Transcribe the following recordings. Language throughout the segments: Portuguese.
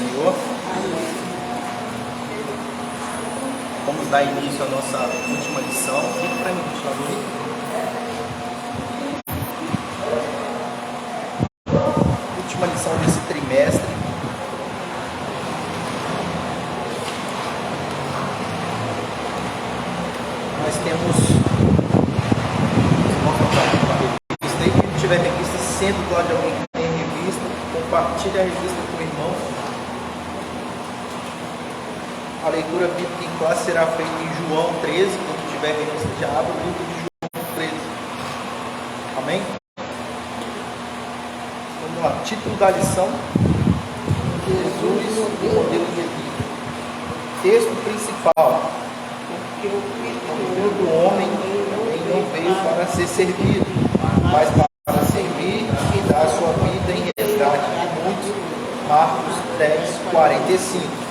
Senhor. Vamos dar início à nossa última lição. Fica para mim, por favor. Última lição desse trimestre. Nós temos, quem tiver revista, sempre do lado de alguém que tem revista, compartilhe a revista com o irmão. A leitura bíblica em classe será feita em João 13, quando tiver revista, já abre o livro de João 13. Amém? Vamos lá, título da lição: Jesus, o modelo de vida. Texto principal: porque o Filho do Homem não veio para ser servido, mas para servir e dar a sua vida em resgate de muitos. Marcos 10, 45.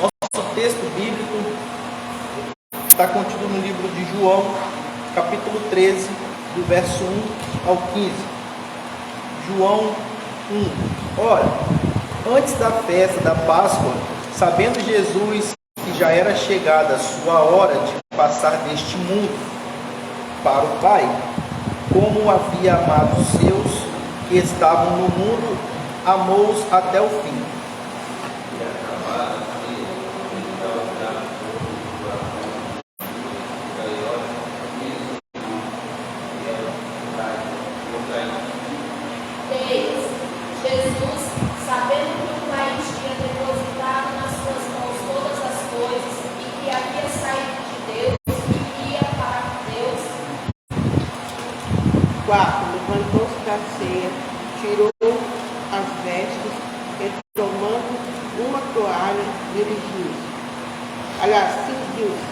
Nosso texto bíblico está contido no livro de João, capítulo 13, do verso 1 ao 15. João 1. Ora, antes da festa da Páscoa, sabendo Jesus que já era chegada a sua hora de passar deste mundo para o Pai, como havia amado os seus que estavam no mundo, amou-os até o fim. Jesus, sabendo que o Pai tinha depositado nas suas mãos todas as coisas e que havia saído de Deus e ia para Deus. 4. Levantou-se da ceia, tirou as vestes e, tomando uma toalha, dirigiu-se. Aliás, cingiu-se.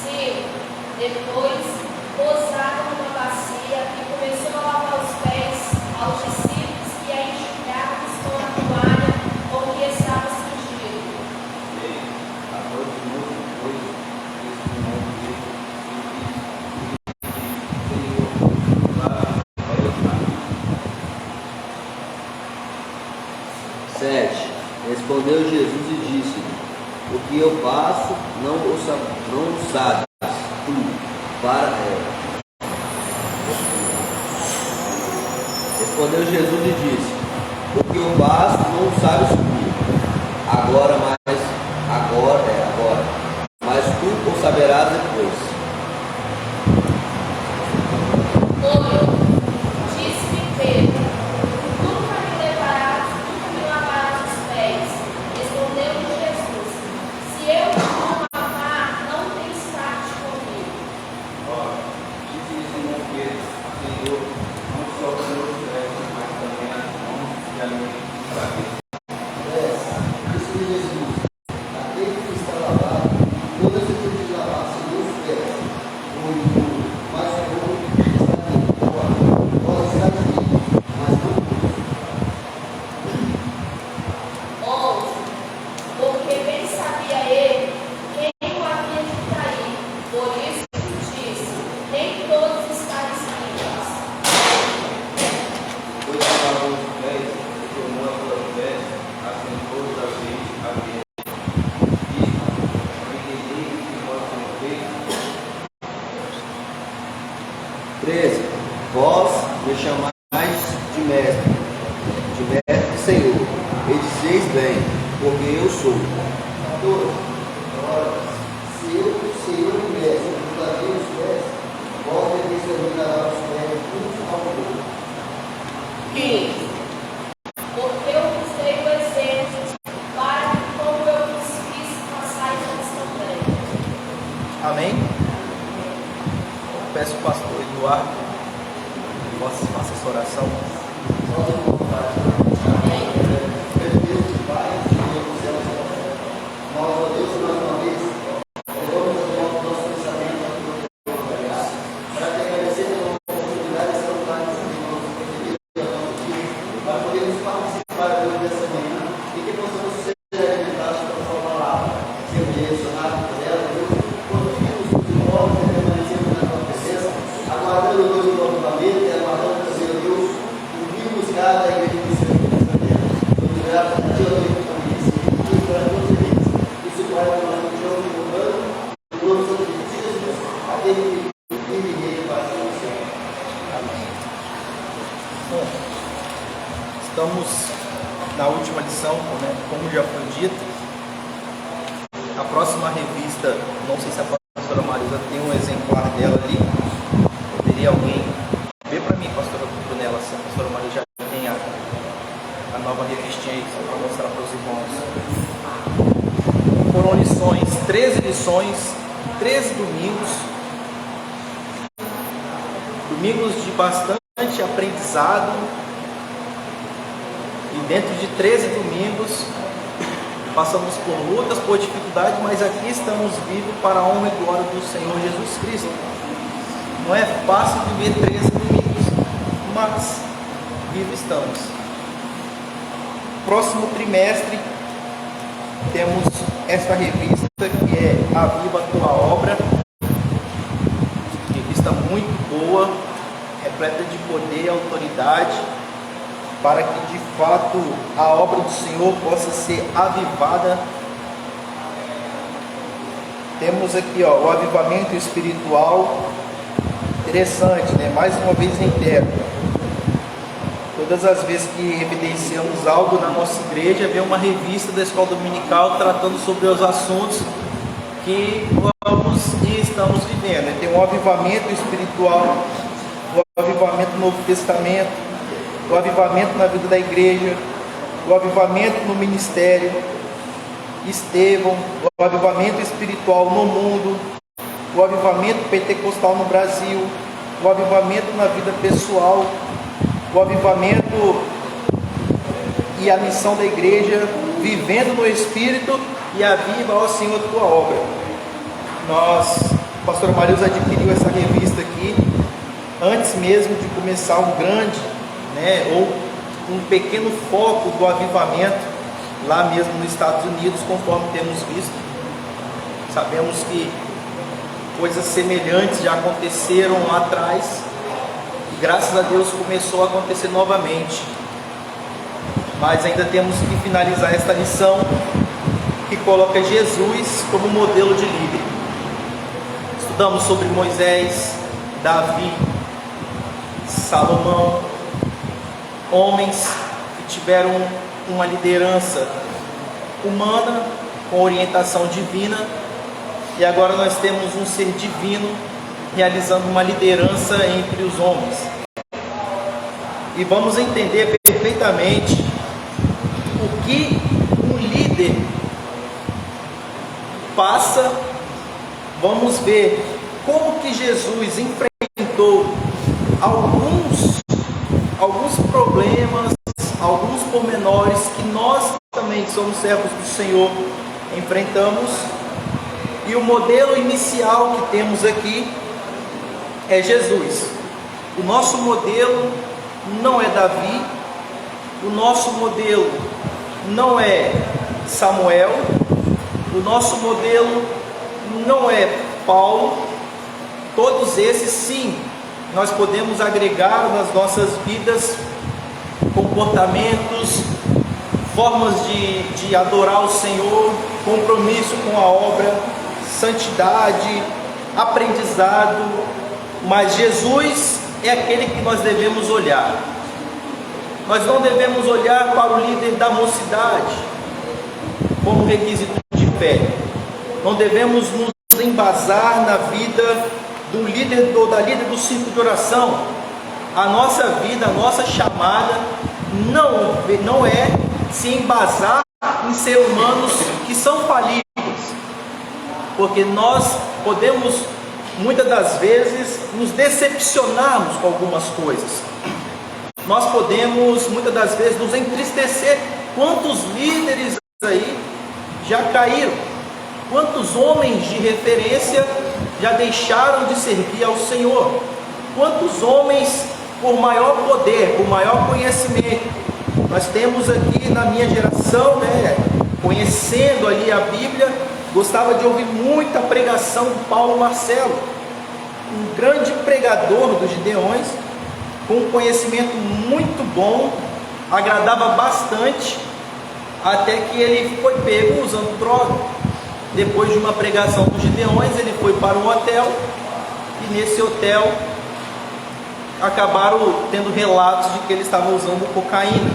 5. Depois, pousado numa bacia, e começou a lavar os pés aos discípulos e a enxugar-os com a toalha com que estava cingido. A noite muito depois, esse nome dele, Senhor, lá para o Pai. 7. Respondeu Jesus e disse-lhe: o que eu faço não o sabes tu, para ela. Respondeu Jesus e disse: o que eu faço não o sabes tu, agora, mas tu o saberás depois. 8. Disse-lhe Pedro: nunca me lavarás os pés. Respondeu-lhe Jesus: se eu não lavar, não tens parte comigo. Ora, disse Simão Pedro: Senhor, não só os meus pés, mas também as mãos e a minha fraqueza. 10. Disse-lhe Jesus: aquele que está lavado, toda se tem de lavar seus pés, com o imundo, mas o outro que está limpo, vós estáis limpos, mas não todos. 11. Porque bem sabia ele quem o havia de trair, por isso disse: nem todos estáis limpos. Depois que lavou os pés, tomou as suas vestes, assentou outra vez à mesa. Disse: entendi que vós tenho feito. 13. Vós me chamais de mestre e Senhor, e dizeis bem, porque eu sou. 14. Ora, se eu, Senhor e mestre, vos lavei os pés, vós deveis também lavar os pés uns ao outro. 15. Porque eu vos dei o exemplo, para que como eu vos fiz, façais vós também. Amém? Peço ao pastor Eduardo que faça essa oração. Aguardando o novo planeta, aguardando o Senhor Deus, unir-nos cada igreja do Senhor. estamos na última lição, né? Como já foi dito. A próxima revista, não sei se a pastora Marisa tem um exemplar dela ali. Poderia alguém ver para mim, pastora Brunella, se a pastora Marisa já tem a nova revistinha aí, só para mostrar para os irmãos. Foram lições, 13 lições, 13 domingos. Domingos de bastante aprendizado. E dentro de 13 domingos, passamos por lutas, por dificuldades, mas aqui estamos vivos para a honra e glória do Senhor Jesus Cristo. Não é fácil viver 13 domingos, mas vivos estamos. Próximo trimestre, temos esta revista que é Aviva a Tua Obra. Revista muito boa, repleta de poder e autoridade, para que de fato a obra do Senhor possa ser avivada. Temos aqui o avivamento espiritual, interessante, né? Mais uma vez reitero, todas as vezes que evidenciamos algo na nossa igreja, vem uma revista da escola dominical tratando sobre os assuntos que vamos e estamos vivendo. Tem um avivamento espiritual, o avivamento do Novo Testamento, o avivamento na vida da igreja, o avivamento no ministério, Estevão, o avivamento espiritual no mundo, o avivamento pentecostal no Brasil, o avivamento na vida pessoal, o avivamento e a missão da igreja, vivendo no Espírito e aviva, ó Senhor, tua obra. A pastora Marisa adquiriu essa revista aqui antes mesmo de começar um grande, ou um pequeno foco do avivamento lá mesmo nos Estados Unidos, conforme temos visto. Sabemos que coisas semelhantes já aconteceram lá atrás e graças a Deus começou a acontecer novamente. Mas ainda temos que finalizar esta lição que coloca Jesus como modelo de líder. Estudamos sobre Moisés, Davi, Salomão, homens que tiveram uma liderança humana com orientação divina, e agora nós temos um ser divino realizando uma liderança entre os homens. E vamos entender perfeitamente o que um líder passa. Vamos ver como que Jesus enfrentou alguns problemas, alguns pormenores que nós também, que somos servos do Senhor, enfrentamos. E o modelo inicial que temos aqui é Jesus. O nosso modelo não é Davi, o nosso modelo não é Samuel, o nosso modelo não é Paulo. Todos esses, sim, nós podemos agregar nas nossas vidas comportamentos, formas de adorar o Senhor, compromisso com a obra, santidade, aprendizado. Mas Jesus é aquele que nós devemos olhar. Nós não devemos olhar para o líder da mocidade como requisito de fé. Não devemos nos embasar na vida do líder ou da líder do círculo de oração. A nossa vida, a nossa chamada não é se embasar em seres humanos que são falíveis, porque nós podemos muitas das vezes nos decepcionarmos com algumas coisas. Nós podemos muitas das vezes nos entristecer. Quantos líderes aí já caíram? Quantos homens de referência já deixaram de servir ao Senhor? Quantos homens, por maior poder, por maior conhecimento, nós temos aqui na minha geração, conhecendo ali a Bíblia, gostava de ouvir muita pregação do Paulo Marcelo, um grande pregador dos Gideões, com um conhecimento muito bom, agradava bastante, até que ele foi pego usando droga. Depois de uma pregação dos Gideões, ele foi para um hotel, e nesse hotel acabaram tendo relatos de que ele estava usando cocaína.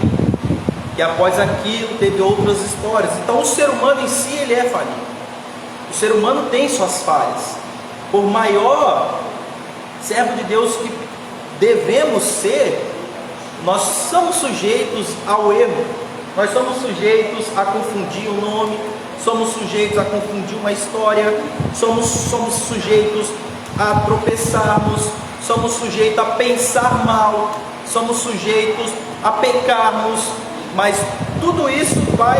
e após aquilo teve outras histórias. Então o ser humano em si, ele é falível. O ser humano tem suas falhas. Por maior servo de Deus que devemos ser, nós somos sujeitos ao erro, nós somos sujeitos a confundir o nome, somos sujeitos a confundir uma história, somos sujeitos a tropeçarmos, somos sujeitos a pensar mal, somos sujeitos a pecarmos, mas tudo isso vai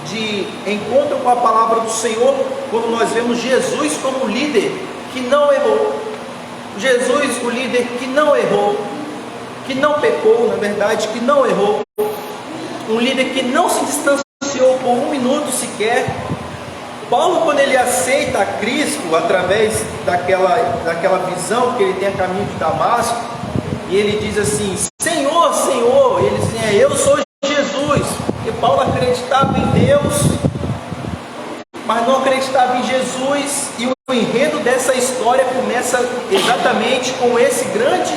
de encontro com a palavra do Senhor, quando nós vemos Jesus como líder que não errou, Jesus, o líder que não errou, que não pecou, na verdade, que não errou, um líder que não se distanciou por um minuto sequer. Paulo, quando ele aceita a Cristo, através daquela visão que ele tem a caminho de Damasco, e ele diz assim: Senhor, Senhor, e ele diz: eu sou Jesus. E Paulo acreditava em Deus, mas não acreditava em Jesus, e o enredo dessa história começa exatamente com esse grande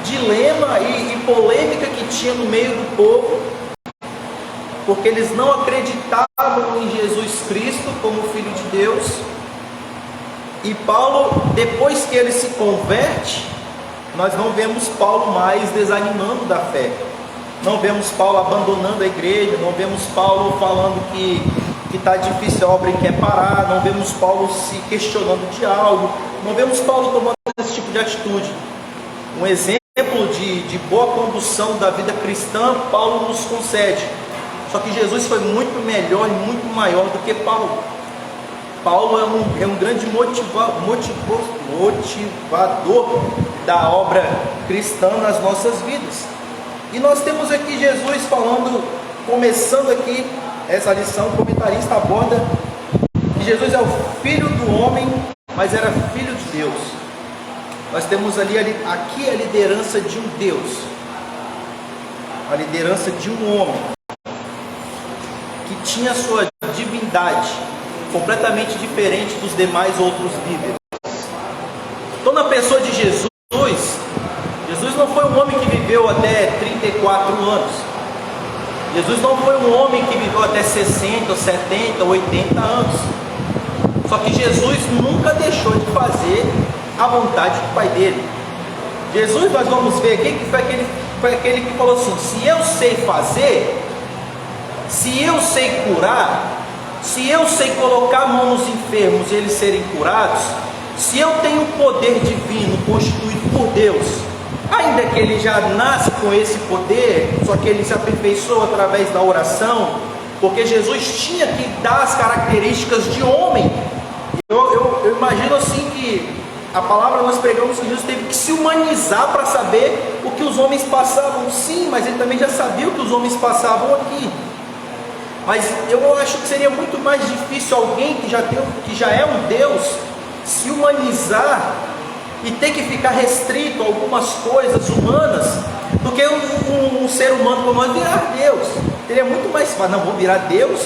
dilema e polêmica que tinha no meio do povo, porque eles não acreditavam em Jesus Cristo como Filho de Deus. E Paulo, depois que ele se converte, nós não vemos Paulo mais desanimando da fé, não vemos Paulo abandonando a igreja, não vemos Paulo falando que está difícil a obra e quer parar, não vemos Paulo se questionando de algo, não vemos Paulo tomando esse tipo de atitude. Um exemplo de boa condução da vida cristã, Paulo nos concede. Só que Jesus foi muito melhor e muito maior do que Paulo. Paulo é um grande motivador da obra cristã nas nossas vidas. E nós temos aqui Jesus falando, começando aqui essa lição, o comentarista aborda que Jesus é o Filho do homem, mas era Filho de Deus. Nós temos aqui a liderança de um Deus, a liderança de um homem que tinha sua divindade completamente diferente dos demais outros líderes. Então, na pessoa de Jesus não foi um homem que viveu até 34 anos. Jesus não foi um homem que viveu até 60, 70, 80 anos. Só que Jesus nunca deixou de fazer a vontade do Pai dele. Jesus, nós vamos ver aqui, que foi aquele que falou assim: se eu sei fazer, se eu sei curar, se eu sei colocar a mão nos enfermos e eles serem curados, se eu tenho poder divino constituído por Deus, ainda que ele já nasce com esse poder, só que ele se aperfeiçoa através da oração, porque Jesus tinha que dar as características de homem. Eu imagino assim que a palavra nós pregamos que Jesus teve que se humanizar para saber o que os homens passavam. Sim, mas ele também já sabia o que os homens passavam aqui. Mas eu acho que seria muito mais difícil alguém que já é um Deus se humanizar e ter que ficar restrito a algumas coisas humanas, do que um ser humano como nós virar Deus. Seria muito mais fácil: não, vou virar Deus,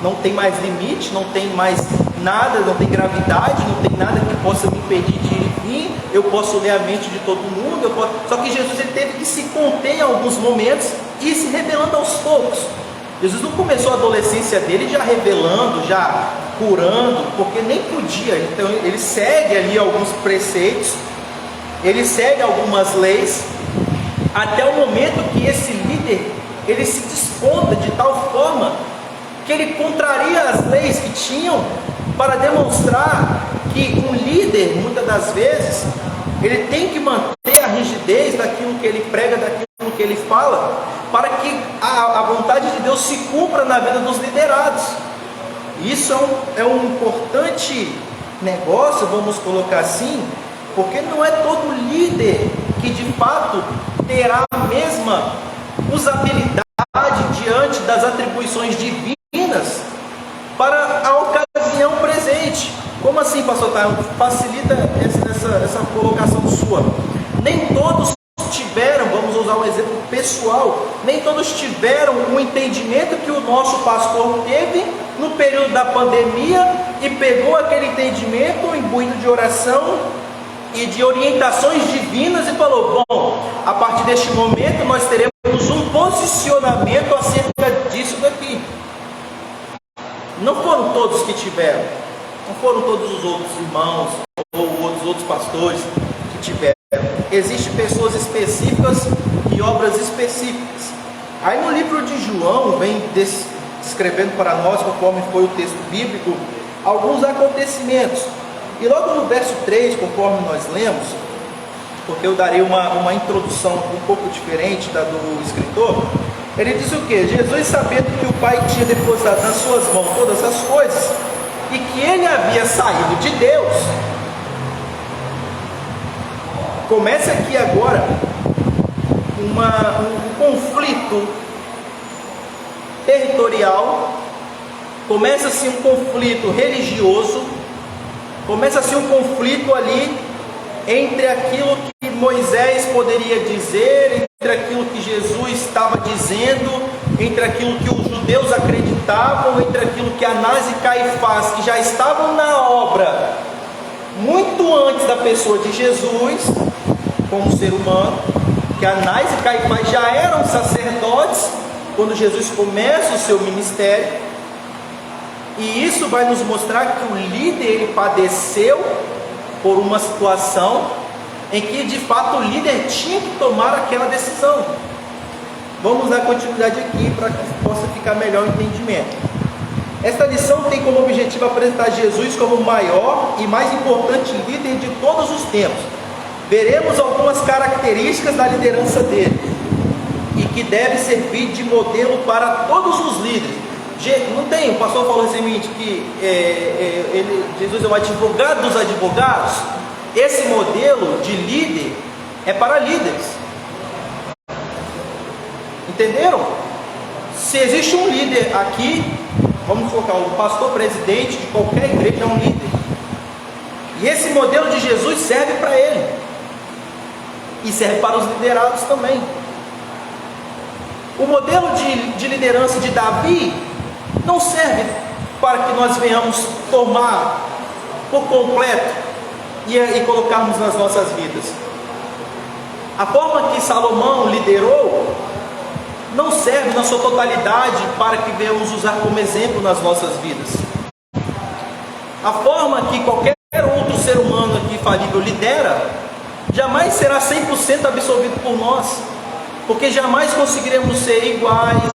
não tem mais limite, não tem mais nada, não tem gravidade, não tem nada que possa me impedir de ir e vir, eu posso ler a mente de todo mundo, Só que Jesus, ele teve que se conter em alguns momentos e ir se revelando aos poucos. Jesus não começou a adolescência dele já revelando, já curando, porque nem podia. Então ele segue ali alguns preceitos, ele segue algumas leis, até o momento que esse líder, ele se desponta de tal forma que ele contraria as leis que tinham, para demonstrar que um líder, muitas das vezes, ele tem que manter a rigidez daquilo que ele prega, daquilo que ele fala, para que a vontade de Deus se cumpra na vida dos liderados. Isso é um importante negócio, vamos colocar assim, porque não é todo líder que de fato terá a mesma usabilidade diante das atribuições divinas para a ocasião presente. Como assim, pastor Taio? Facilita essa colocação sua. Nem todos tiveram, vamos usar um exemplo pessoal, nem todos tiveram o entendimento que o nosso pastor teve no período da pandemia, e pegou aquele entendimento, imbuído de oração, e de orientações divinas e falou: bom, a partir deste momento nós teremos um posicionamento acerca disso daqui. Não foram todos que tiveram, não foram todos os outros irmãos ou os outros pastores que tiveram. Existem pessoas específicas e obras específicas. Aí no livro de João vem descrevendo para nós, conforme foi o texto bíblico, alguns acontecimentos. E logo no verso 3, conforme nós lemos, porque eu darei uma introdução um pouco diferente da do escritor, ele diz o que? Jesus, sabendo que o Pai tinha depositado nas suas mãos todas as coisas, e que ele havia saído de Deus. Começa aqui agora um conflito territorial, começa-se um conflito religioso, começa-se um conflito ali entre aquilo que Moisés poderia dizer, entre aquilo que Jesus estava dizendo, entre aquilo que os judeus acreditavam, entre aquilo que Anás e Caifás, que já estavam na obra muito antes da pessoa de Jesus, como ser humano, que Anás e Caifás já eram sacerdotes quando Jesus começa o seu ministério. E isso vai nos mostrar que o líder, ele padeceu por uma situação em que de fato o líder tinha que tomar aquela decisão. Vamos dar continuidade aqui para que possa ficar melhor o entendimento. Esta lição tem como objetivo apresentar Jesus como o maior e mais importante líder de todos os tempos. Veremos algumas características da liderança dele e que deve servir de modelo para todos os líderes. Não tem, o pastor falou recentemente que Jesus é o advogado dos advogados. Esse modelo de líder é para líderes. Entenderam? Se existe um líder aqui, vamos colocar o pastor presidente de qualquer igreja é um líder. E esse modelo de Jesus serve para ele. E serve para os liderados também. O modelo de liderança de Davi não serve para que nós venhamos tomar por completo e colocarmos nas nossas vidas. A forma que Salomão liderou não serve na sua totalidade para que venhamos usar como exemplo nas nossas vidas. A forma que qualquer outro ser humano aqui falível lidera jamais será 100% absorvido por nós, porque jamais conseguiremos ser iguais,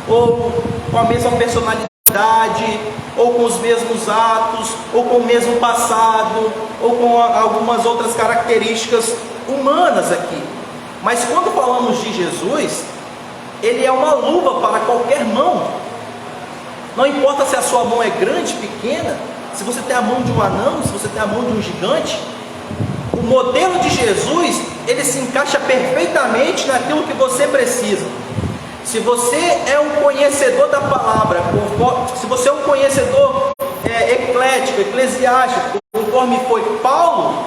ou com a mesma personalidade, ou com os mesmos atos, ou com o mesmo passado, ou com algumas outras características humanas aqui. Mas quando falamos de Jesus, ele é uma luva para qualquer mão. Não importa se a sua mão é grande, pequena, se você tem a mão de um anão, se você tem a mão de um gigante. O modelo de Jesus, ele se encaixa perfeitamente naquilo que você precisa. Se você é um conhecedor da palavra, se você é um conhecedor eclético, eclesiástico, conforme foi Paulo,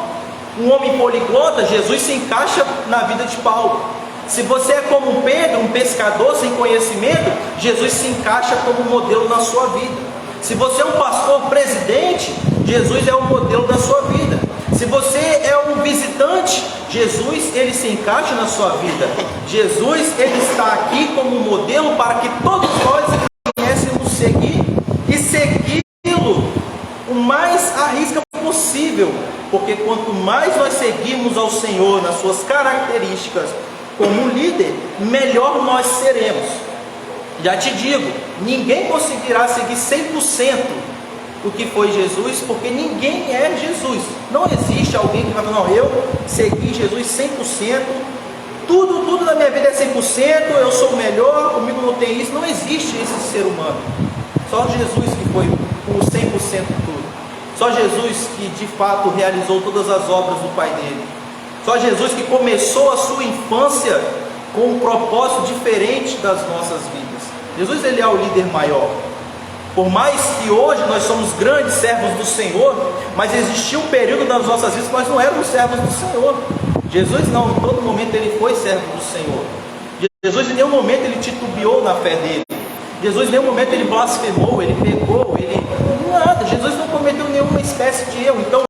um homem poliglota, Jesus se encaixa na vida de Paulo. Se você é como Pedro, um pescador sem conhecimento, Jesus se encaixa como modelo na sua vida. Se você é um pastor presidente, Jesus é o modelo da sua vida. Se você é um visitante, Jesus, ele se encaixa na sua vida. Jesus, ele está aqui como modelo para que todos nós viéssemos seguir e segui-lo o mais à risca possível, porque quanto mais nós seguirmos ao Senhor nas suas características como líder, melhor nós seremos. Já te digo, ninguém conseguirá seguir 100% o que foi Jesus, porque ninguém é Jesus. Não existe alguém que vai falar: não, eu segui Jesus 100%, tudo na minha vida é 100%, eu sou o melhor, comigo não tem isso. Não existe esse ser humano. Só Jesus que foi o 100% tudo. Só Jesus que de fato realizou todas as obras do Pai dele. Só Jesus que começou a sua infância com um propósito diferente das nossas vidas. Jesus, ele é o líder maior. Por mais que hoje nós somos grandes servos do Senhor, mas existia um período das nossas vidas que nós não éramos servos do Senhor. Jesus não, em todo momento ele foi servo do Senhor. Jesus em nenhum momento ele titubeou na fé dele. Jesus em nenhum momento ele blasfemou, ele pecou, ele nada. Jesus não cometeu nenhuma espécie de erro. Então,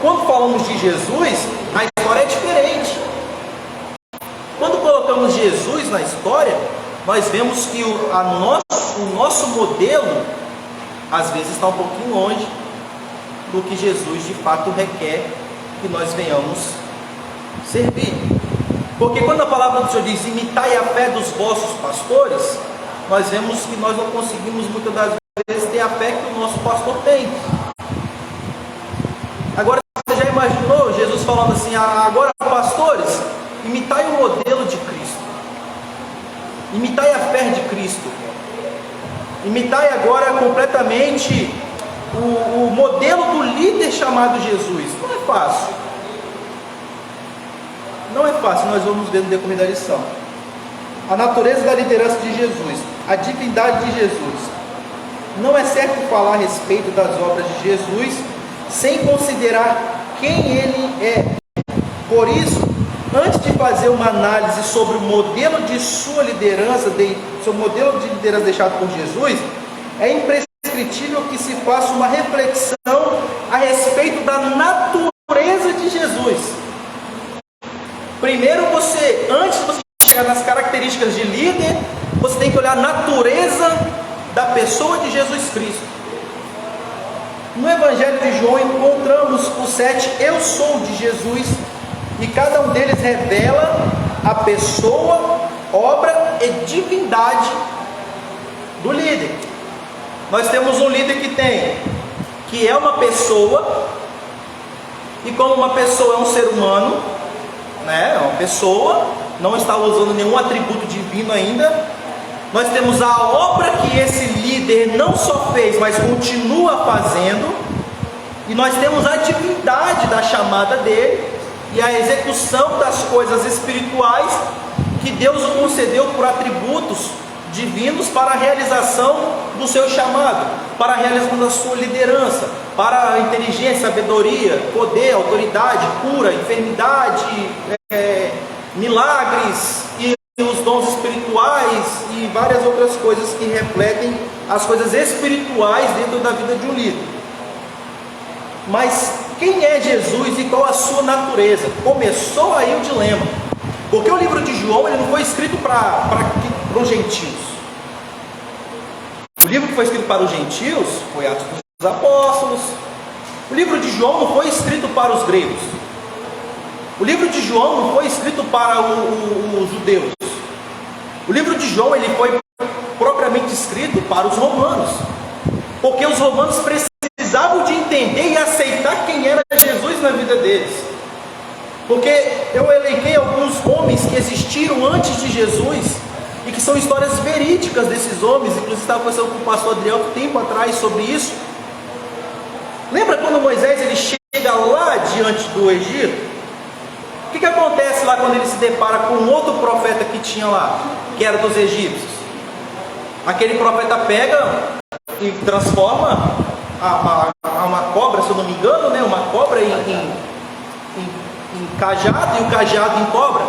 quando falamos de Jesus, a história é diferente. Quando colocamos Jesus na história, nós vemos que o nosso modelo, às vezes, está um pouquinho longe do que Jesus de fato requer que nós venhamos servir. Porque quando a palavra do Senhor diz, imitai a fé dos vossos pastores, nós vemos que nós não conseguimos muitas das vezes ter a fé que o nosso pastor tem. Agora, você já imaginou Jesus falando assim, agora pastores, imitai o modelo de Cristo, imitai a fé de Cristo, imitai agora completamente o modelo do líder chamado Jesus. Não é fácil. Não é fácil, nós vamos ver no decorrer da lição. A natureza da liderança de Jesus, a divindade de Jesus. Não é certo falar a respeito das obras de Jesus sem considerar quem ele é. Por isso, antes de fazer uma análise sobre o modelo de sua liderança, sobre o modelo de liderança deixado por Jesus, é imprescritível que se faça uma reflexão a respeito da natureza de Jesus. Primeiro antes de você chegar nas características de líder, você tem que olhar a natureza da pessoa de Jesus Cristo. No Evangelho de João encontramos os 7 eu sou de Jesus, e cada um deles revela a pessoa, obra e divindade do líder. Nós temos um líder que é uma pessoa, e como uma pessoa é um ser humano, né? Uma pessoa, não está usando nenhum atributo divino ainda. Nós temos a obra que esse líder não só fez, mas continua fazendo, e nós temos a divindade da chamada dele e a execução das coisas espirituais que Deus o concedeu por atributos divinos para a realização do seu chamado, para a realização da sua liderança, para a inteligência, sabedoria, poder, autoridade, cura, enfermidade, milagres e os dons espirituais e várias outras coisas que refletem as coisas espirituais dentro da vida de um líder. Mas quem é Jesus e qual a sua natureza? Começou aí o dilema, porque o livro de João ele não foi escrito para os gentios. O livro que foi escrito para os gentios foi Atos dos Apóstolos. O livro de João não foi escrito para os gregos. O livro de João não foi escrito para os judeus. O livro de João ele foi propriamente escrito para os romanos, porque os romanos precisavam de entender e aceitar quem era Jesus na vida deles. Porque eu elenquei alguns homens que existiram antes de Jesus e que são histórias verídicas desses homens. Inclusive estava conversando com o pastor Adriel tempo atrás sobre isso. Lembra quando Moisés ele chega lá diante do Egito? O que acontece lá quando ele se depara com um outro profeta que tinha lá, que era dos egípcios? Aquele profeta pega e transforma uma cobra, se eu não me engano, né? Uma cobra em cajado, e o cajado em cobra.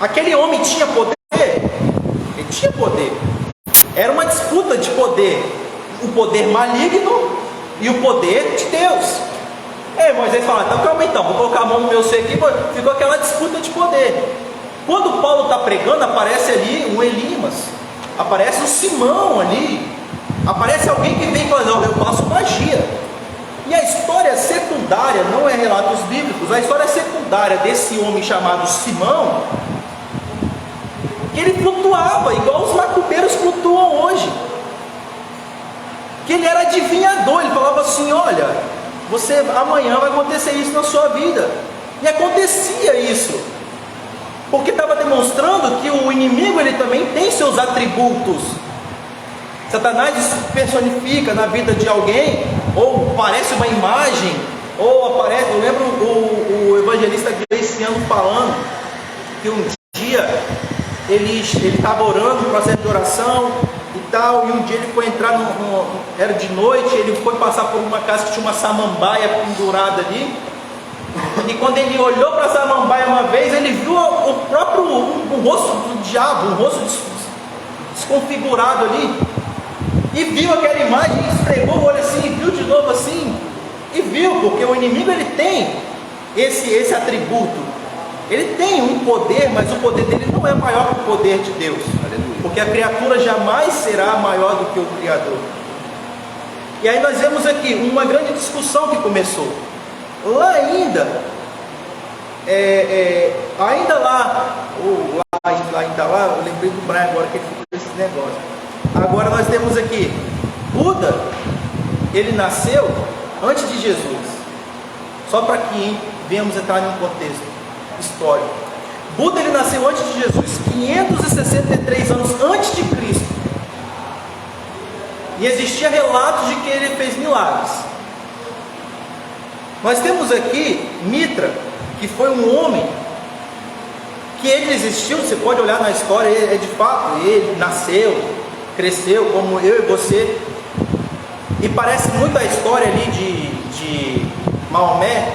Aquele homem tinha poder? Ele tinha poder. Era uma disputa de poder, o poder maligno e o poder de Deus. Moisés fala, então calma então, vou colocar a mão no meu seio aqui. Ficou aquela disputa de poder. Quando Paulo está pregando, aparece ali um Elimas, aparece um Simão ali, aparece alguém que vem falando, eu faço magia. E a história secundária, não é relatos bíblicos, a história secundária desse homem chamado Simão, que ele flutuava igual os macumbeiros flutuam hoje, que ele era adivinhador. Ele falava assim, olha, amanhã vai acontecer isso na sua vida. E acontecia isso, porque estava demonstrando que o inimigo ele também tem seus atributos. Satanás personifica na vida de alguém, ou parece uma imagem, ou aparece. Eu lembro o evangelista Graciano falando que um dia ele estava orando, no processo de oração e tal, e um dia ele foi entrar era de noite, ele foi passar por uma casa que tinha uma samambaia pendurada ali, e quando ele olhou para a samambaia uma vez, ele viu o próprio rosto do diabo, um rosto desconfigurado ali, e viu aquela imagem, esfregou o olho assim, e viu de novo assim, e viu, porque o inimigo ele tem esse atributo. Ele tem um poder, mas o poder dele não é maior que o poder de Deus. Aleluia. Porque a criatura jamais será maior do que o Criador. E aí nós vemos aqui uma grande discussão que começou. Lá ainda, eu lembrei do Brian agora que ele ficou com esse negócio. Agora nós temos aqui, Buda, ele nasceu antes de Jesus. Só para que venhamos entrar em um contexto histórico. Buda, ele nasceu antes de Jesus, 563 anos antes de Cristo. E existia relatos de que ele fez milagres. Nós temos aqui Mitra, que foi um homem que ele existiu, você pode olhar na história, é de fato, ele nasceu, cresceu como eu e você, e parece muito a história ali de Maomé,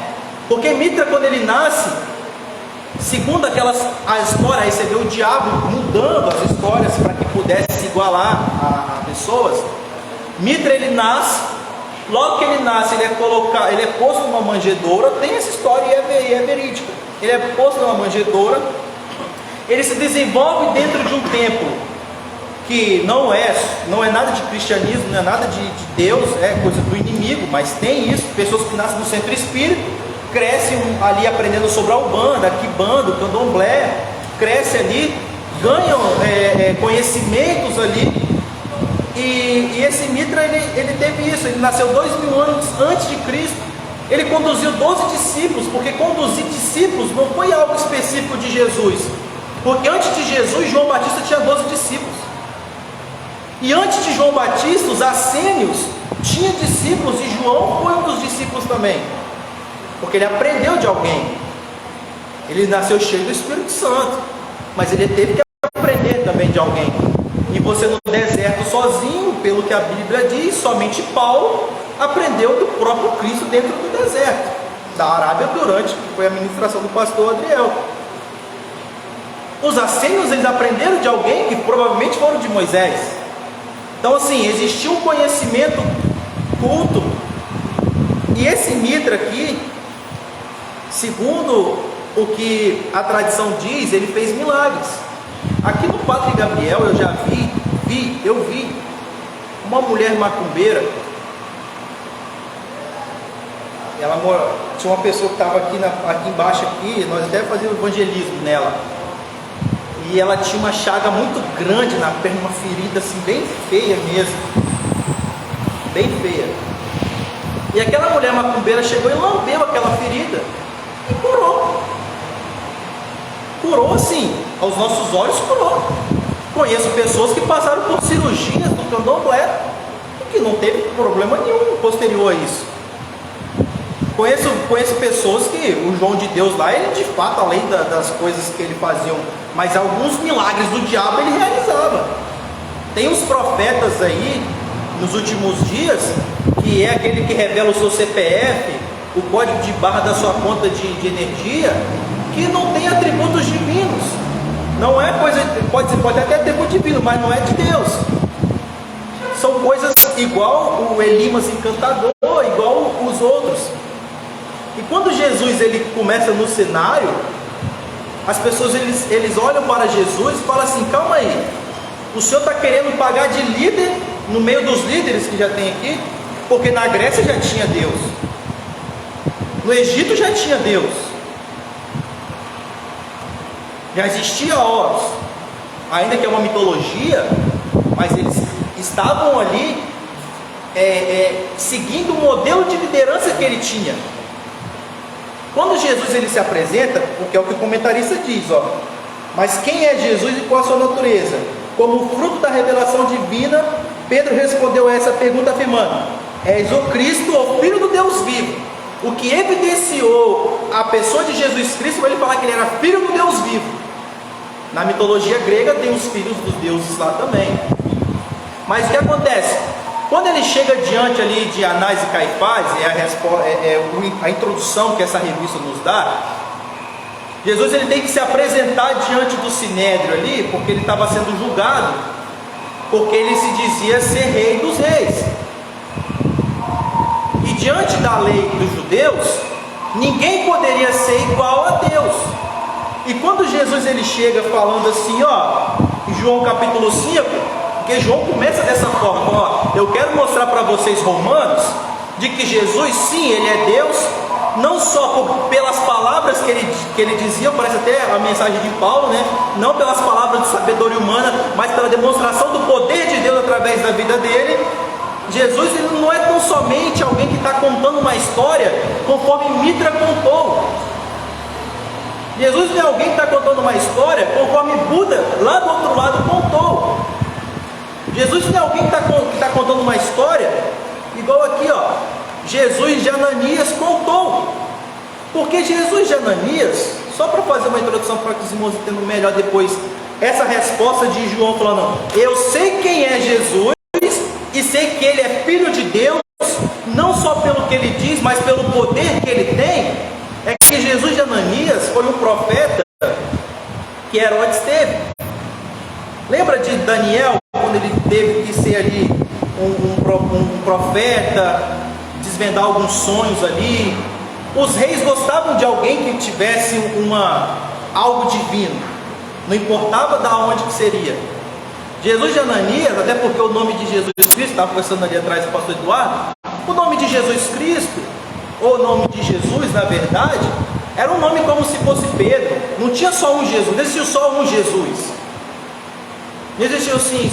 porque Mitra, quando ele nasce, segundo a história, aí você vê o diabo mudando as histórias para que pudesse se igualar a pessoas. Mitra, ele nasce, logo que ele nasce, ele é posto numa manjedoura. Tem essa história e é verídica. Ele é posto numa manjedoura, ele se desenvolve dentro de um templo que não é nada de cristianismo, não é nada de Deus, é coisa do inimigo, mas tem isso, pessoas que nascem no centro espírita, crescem ali aprendendo sobre a Umbanda, Quimbanda, Candomblé, cresce ali, ganham conhecimentos ali. E esse Mitra, ele teve isso, ele nasceu 2000 anos antes de Cristo. Ele conduziu 12 discípulos, porque conduzir discípulos não foi algo específico de Jesus, porque antes de Jesus, João Batista tinha 12 discípulos, e antes de João Batista, os assênios tinham discípulos, e João foi um dos discípulos também, porque ele aprendeu de alguém. Ele nasceu cheio do Espírito Santo, mas ele teve que aprender também de alguém. E você no deserto sozinho, pelo que a Bíblia diz, somente Paulo aprendeu do próprio Cristo dentro do deserto da Arábia, durante que foi a ministração do pastor Adriel. Os assênios, eles aprenderam de alguém que provavelmente foram de Moisés. Então assim, existia um conhecimento culto. E esse Mitra aqui, segundo o que a tradição diz, ele fez milagres. Aqui no Padre Gabriel eu já vi uma mulher macumbeira. Tinha uma pessoa que estava aqui embaixo aqui, nós até fazíamos evangelismo nela. E ela tinha uma chaga muito grande na perna, uma ferida assim bem feia mesmo. Bem feia. E aquela mulher macumbeira chegou e lambeu aquela ferida e curou. Curou assim, aos nossos olhos curou. Conheço pessoas que passaram por cirurgias do candomblé e que não teve problema nenhum posterior a isso. Conheço pessoas que o João de Deus lá, ele de fato, além das coisas que ele fazia, mas alguns milagres do diabo ele realizava. Tem uns profetas aí nos últimos dias, que é aquele que revela o seu CPF, o código de barra da sua conta de energia, que não tem atributos divinos. Não é coisa, pode até ter atributo divino, mas não é de Deus. São coisas igual o Elimas encantador, igual os outros. E quando Jesus ele começa no cenário, as pessoas eles olham para Jesus e falam assim: calma aí, o senhor está querendo pagar de líder no meio dos líderes que já tem aqui? Porque na Grécia já tinha Deus, no Egito já tinha Deus, já existia Horus, ainda que é uma mitologia, mas eles estavam ali seguindo o modelo de liderança que ele tinha. Quando Jesus ele se apresenta, porque é o que o comentarista diz, mas quem é Jesus e qual a sua natureza? Como fruto da revelação divina, Pedro respondeu a essa pergunta afirmando: és o Cristo, o Filho do Deus vivo. O que evidenciou a pessoa de Jesus Cristo foi ele falar que ele era filho do Deus vivo. Na mitologia grega tem os filhos dos deuses lá também. Mas o que acontece? Quando ele chega diante ali de Anás e Caifás, a introdução que essa revista nos dá, Jesus ele tem que se apresentar diante do sinédrio ali, porque ele estava sendo julgado, porque ele se dizia ser rei dos reis. E diante da lei dos judeus, Ninguém poderia ser igual a Deus. E quando Jesus ele chega falando assim, em João capítulo 5, porque João começa dessa forma, eu quero mostrar para vocês, romanos, de que Jesus, sim, ele é Deus, não só pelas palavras que ele dizia, parece até a mensagem de Paulo, né? Não pelas palavras de sabedoria humana, mas pela demonstração do poder de Deus através da vida dele. Jesus ele não é tão somente alguém que está contando uma história conforme Mitra contou. Jesus não é alguém que está contando uma história conforme Buda lá do outro lado contou. Jesus não é alguém que está contando uma história igual aqui, Jesus de Ananias contou. Porque Jesus de Ananias, só para fazer uma introdução para que os irmãos entendam melhor depois essa resposta de João falando, eu sei quem é Jesus e sei que ele é filho de Deus, não só pelo que ele diz, mas pelo poder que ele tem, é que Jesus de Ananias foi um profeta que Herodes teve. Lembra de Daniel, quando ele teve que ser ali um profeta, desvendar alguns sonhos ali? Os reis gostavam de alguém que tivesse algo divino, não importava da onde que seria. Jesus de Ananias, até porque o nome de Jesus Cristo, estava conversando ali atrás com o pastor Eduardo, o nome de Jesus Cristo, ou o nome de Jesus, na verdade, era um nome como se fosse Pedro. Não tinha só um Jesus, não existiu só um Jesus. Não existiu assim,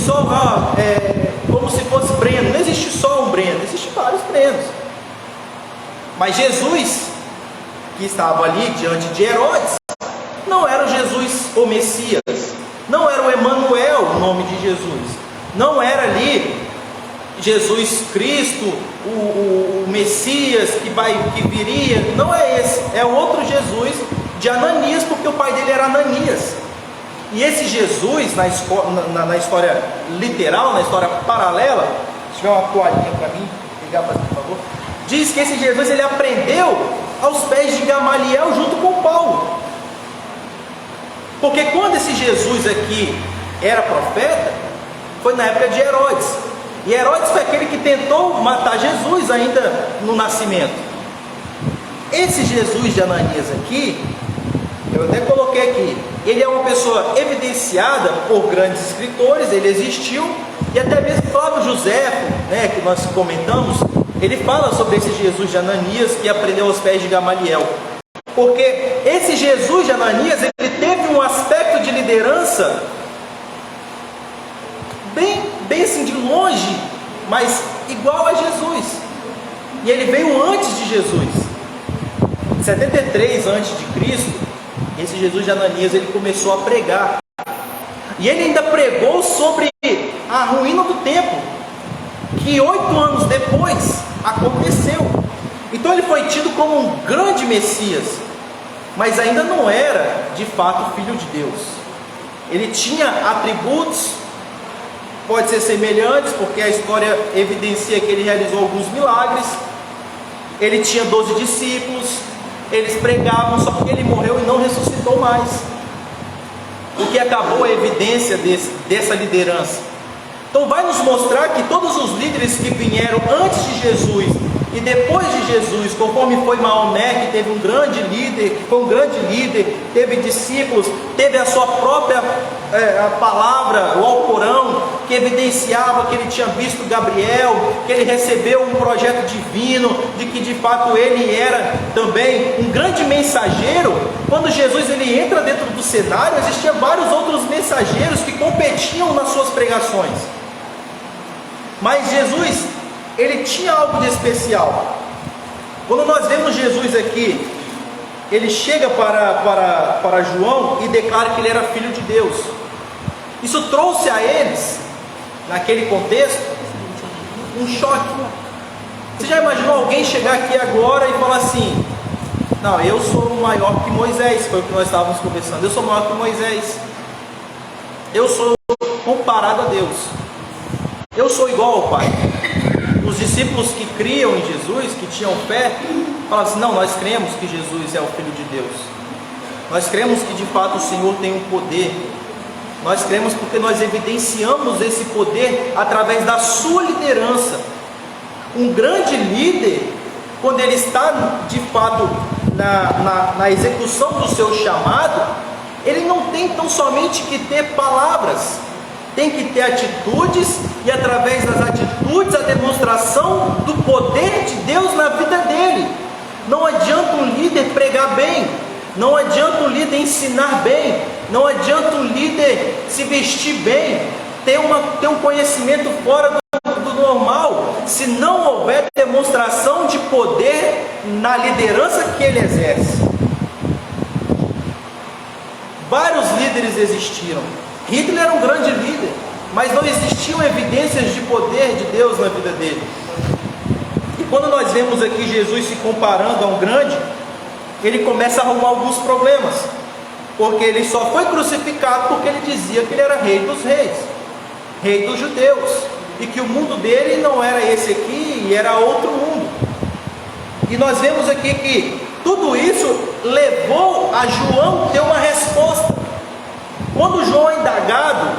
como se fosse Breno. Não existe só um Breno, existem vários Brenos. Mas Jesus, que estava ali diante de Herodes, não era o Jesus, o Messias. Não era o Emanuel, o nome de Jesus. Não era ali Jesus Cristo, o Messias que viria. Não é esse, é outro Jesus de Ananias, porque o pai dele era Ananias. E esse Jesus, na história literal, na história paralela, se tiver uma toalhinha para mim, ligar para por favor, diz que esse Jesus ele aprendeu aos pés de Gamaliel junto com Paulo. Porque quando esse Jesus aqui era profeta, foi na época de Herodes. E Herodes foi aquele que tentou matar Jesus ainda no nascimento. Esse Jesus de Ananias aqui, eu até coloquei aqui, ele é uma pessoa evidenciada por grandes escritores, ele existiu, e até mesmo Flávio Josefo, né, que nós comentamos, ele fala sobre esse Jesus de Ananias que aprendeu aos pés de Gamaliel. Porque esse Jesus de Ananias, ele teve um aspecto de liderança bem assim de longe, mas igual a Jesus. E ele veio antes de Jesus. Em 73 a.C., esse Jesus de Ananias ele começou a pregar. E ele ainda pregou sobre a ruína do templo, que 8 anos depois aconteceu. Então ele foi tido como um grande Messias, mas ainda não era de fato filho de Deus. Ele tinha atributos, pode ser semelhantes, porque a história evidencia que ele realizou alguns milagres. Ele tinha 12 discípulos, eles pregavam, só que ele morreu e não ressuscitou mais, o que acabou a evidência dessa liderança. Então vai nos mostrar que todos os líderes que vieram antes de Jesus e depois de Jesus, conforme foi Maomé, que teve um grande líder, que foi um grande líder, teve discípulos, teve a sua própria a palavra, o Alcorão, que evidenciava que ele tinha visto Gabriel, que ele recebeu um projeto divino, de que de fato ele era também um grande mensageiro. Quando Jesus ele entra dentro do cenário, existiam vários outros mensageiros que competiam nas suas pregações. Mas Jesus, ele tinha algo de especial. Quando nós vemos Jesus aqui, ele chega para João e declara que ele era filho de Deus. Isso trouxe a eles, naquele contexto, um choque. Você já imaginou alguém chegar aqui agora e falar assim: não, eu sou maior que Moisés? Foi o que nós estávamos conversando. Eu sou maior que Moisés. Eu sou comparado a Deus. Eu sou igual ao Pai. Os discípulos que criam em Jesus, que tinham fé, falam assim: não, nós cremos que Jesus é o Filho de Deus. Nós cremos que de fato o Senhor tem um poder. Nós cremos porque nós evidenciamos esse poder através da sua liderança. Um grande líder, quando ele está de fato na execução do seu chamado, ele não tem tão somente que ter palavras, tem que ter atitudes, e através das atitudes a demonstração do poder de Deus na vida dele. Não adianta um líder pregar bem, não adianta um líder ensinar bem, não adianta um líder se vestir bem, ter um conhecimento fora do normal, se não houver demonstração de poder na liderança que ele exerce. Vários líderes existiram. Hitler era um grande líder, mas não existiam evidências de poder de Deus na vida dele. E quando nós vemos aqui Jesus se comparando a um grande, ele começa a arrumar alguns problemas, porque ele só foi crucificado porque ele dizia que ele era rei dos reis, rei dos judeus, e que o mundo dele não era esse aqui, e era outro mundo. E nós vemos aqui que tudo isso levou a João ter uma resposta. Quando João é indagado,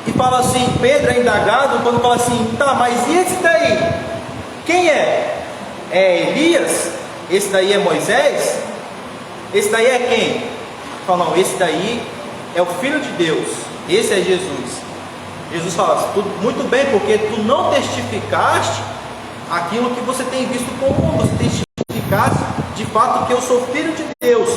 e fala assim, Pedro é indagado, quando fala assim, tá, mas e esse daí? Quem é? É Elias? Esse daí é Moisés? Esse daí é quem? Fala, não, esse daí é o Filho de Deus, esse é Jesus. Jesus fala, muito bem, porque tu não testificaste aquilo que você tem visto com o mundo, você testificaste de fato que eu sou Filho de Deus.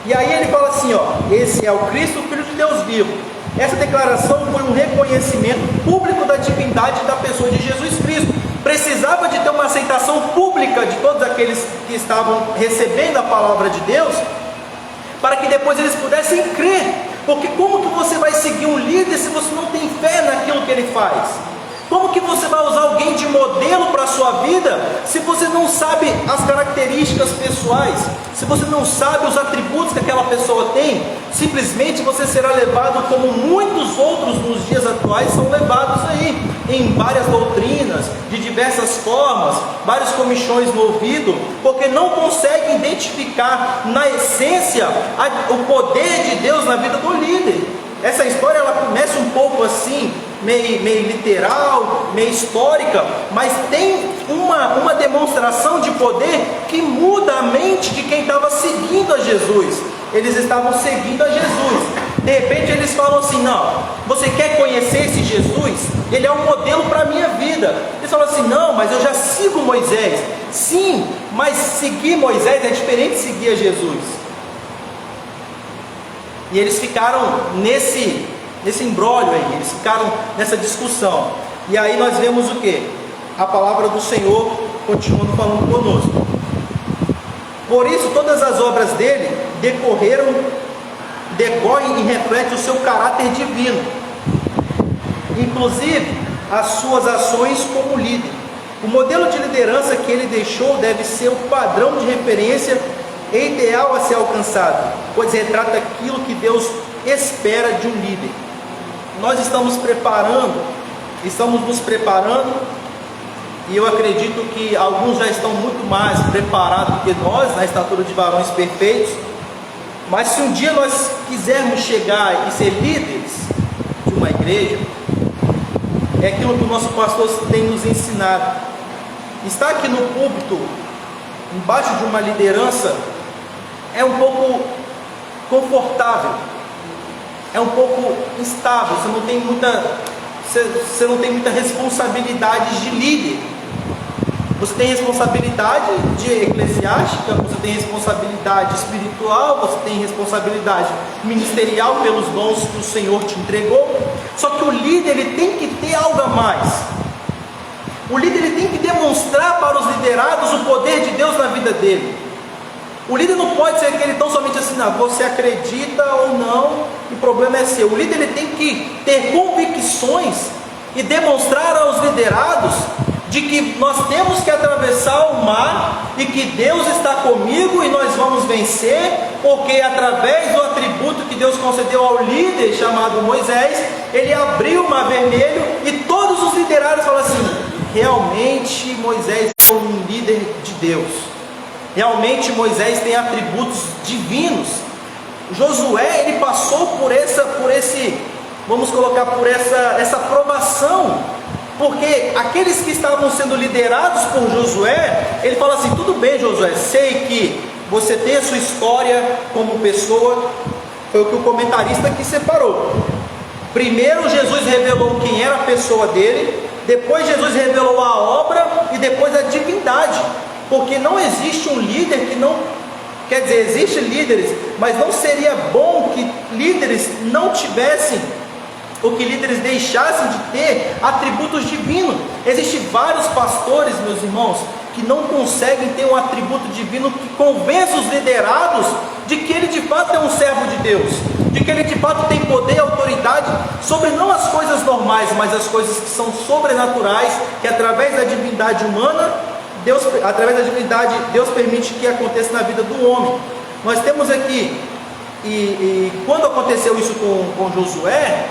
E aí ele fala assim, ó, esse é o Cristo, o Filho de Deus vivo. Essa declaração foi um reconhecimento público da divindade da pessoa de Jesus Cristo. Precisava de ter uma aceitação pública de todos aqueles que estavam recebendo a palavra de Deus, para que depois eles pudessem crer. Porque como que você vai seguir um líder se você não tem fé naquilo que ele faz? Como que você vai usar alguém de modelo para a sua vida se você não sabe as características pessoais, se você não sabe os atributos que aquela pessoa tem? Simplesmente você será levado como muitos outros nos dias atuais são levados aí, em várias doutrinas, de diversas formas, vários comichões no ouvido, porque não conseguem identificar na essência o poder de Deus na vida do líder. Essa história ela começa um pouco assim, meio literal, meio histórica, mas tem uma demonstração de poder que muda a mente de quem estava seguindo a Jesus. Eles estavam seguindo a Jesus. De repente eles falam assim, não, você quer conhecer esse Jesus? Ele é um modelo para a minha vida. Eles falam assim, não, mas eu já sigo Moisés. Sim, mas seguir Moisés é diferente de seguir a Jesus. E eles ficaram nesse imbróglio aí, eles ficaram nessa discussão. E aí nós vemos o que? A palavra do Senhor continuando falando conosco. Por isso todas as obras dele decorrem e refletem o seu caráter divino, inclusive as suas ações como líder. O modelo de liderança que ele deixou deve ser o padrão de referência e ideal a ser alcançado, pois retrata aquilo que Deus espera de um líder. Nós estamos nos preparando, e eu acredito que alguns já estão muito mais preparados do que nós, na estatura de varões perfeitos. Mas se um dia nós quisermos chegar e ser líderes de uma igreja, é aquilo que o nosso pastor tem nos ensinado. Estar aqui no púlpito, embaixo de uma liderança, é um pouco confortável, é um pouco instável, você não tem muita responsabilidade de líder. Você tem responsabilidade eclesiástica, você tem responsabilidade espiritual, você tem responsabilidade ministerial pelos dons que o Senhor te entregou. Só que o líder ele tem que ter algo a mais. O líder ele tem que demonstrar para os liderados o poder de Deus na vida dele. O líder não pode ser aquele tão somente assim, não, você acredita ou não, o problema é seu. O líder ele tem que ter convicções e demonstrar aos liderados de que nós temos que atravessar o mar e que Deus está comigo e nós vamos vencer, porque através do atributo que Deus concedeu ao líder chamado Moisés, ele abriu o mar vermelho e todos os liderados falam assim, realmente Moisés é um líder de Deus. Realmente Moisés tem atributos divinos. Josué ele passou por essa provação, porque aqueles que estavam sendo liderados por Josué, ele fala assim, tudo bem Josué, sei que você tem a sua história como pessoa. Foi o que o comentarista aqui separou. Primeiro Jesus revelou quem era a pessoa dele, depois Jesus revelou a obra e depois a divindade. Porque não existe um líder que não... Quer dizer, existem líderes, mas não seria bom que líderes não tivessem, ou que líderes deixassem de ter atributos divinos. Existem vários pastores, meus irmãos, que não conseguem ter um atributo divino que convença os liderados de que ele de fato é um servo de Deus, de que ele de fato tem poder e autoridade sobre não as coisas normais, mas as coisas que são sobrenaturais, que através da divindade humana, Deus permite que aconteça na vida do homem. Nós temos aqui, e quando aconteceu isso com Josué,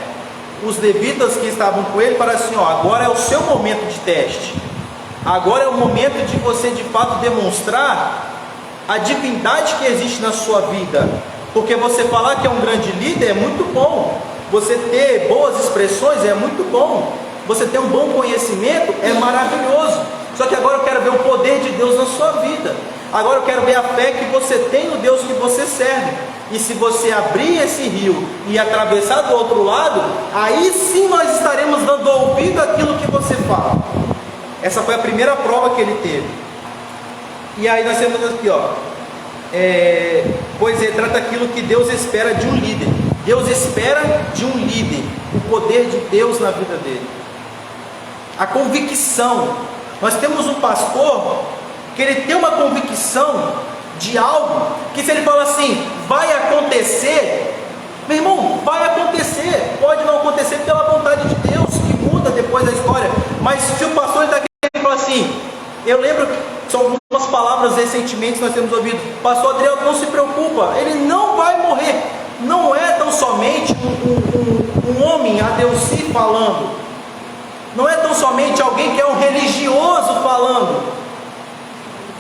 os levitas que estavam com ele falaram assim: agora é o seu momento de teste, agora é o momento de você de fato demonstrar a divindade que existe na sua vida, porque você falar que é um grande líder é muito bom, você ter boas expressões é muito bom, você ter um bom conhecimento é maravilhoso, só que agora eu quero ver o poder de Deus na sua vida, agora eu quero ver a fé que você tem no Deus que você serve. E se você abrir esse rio e atravessar do outro lado, aí sim nós estaremos dando ouvido àquilo que você fala. Essa foi a primeira prova que ele teve. E aí nós temos aqui, pois trata aquilo que Deus espera de um líder. Deus espera de um líder o poder de Deus na vida dele, a convicção. Nós temos um pastor que ele tem uma convicção de algo, que se ele fala assim, vai acontecer, meu irmão, vai acontecer, pode não acontecer pela vontade de Deus, que muda depois da história, mas se o pastor está querendo falar assim, eu lembro que são algumas palavras recentemente nós temos ouvido, pastor Adriel, não se preocupa, ele não vai morrer, não é tão somente um homem, a Deus sim falando, não é tão somente alguém que é um religioso falando,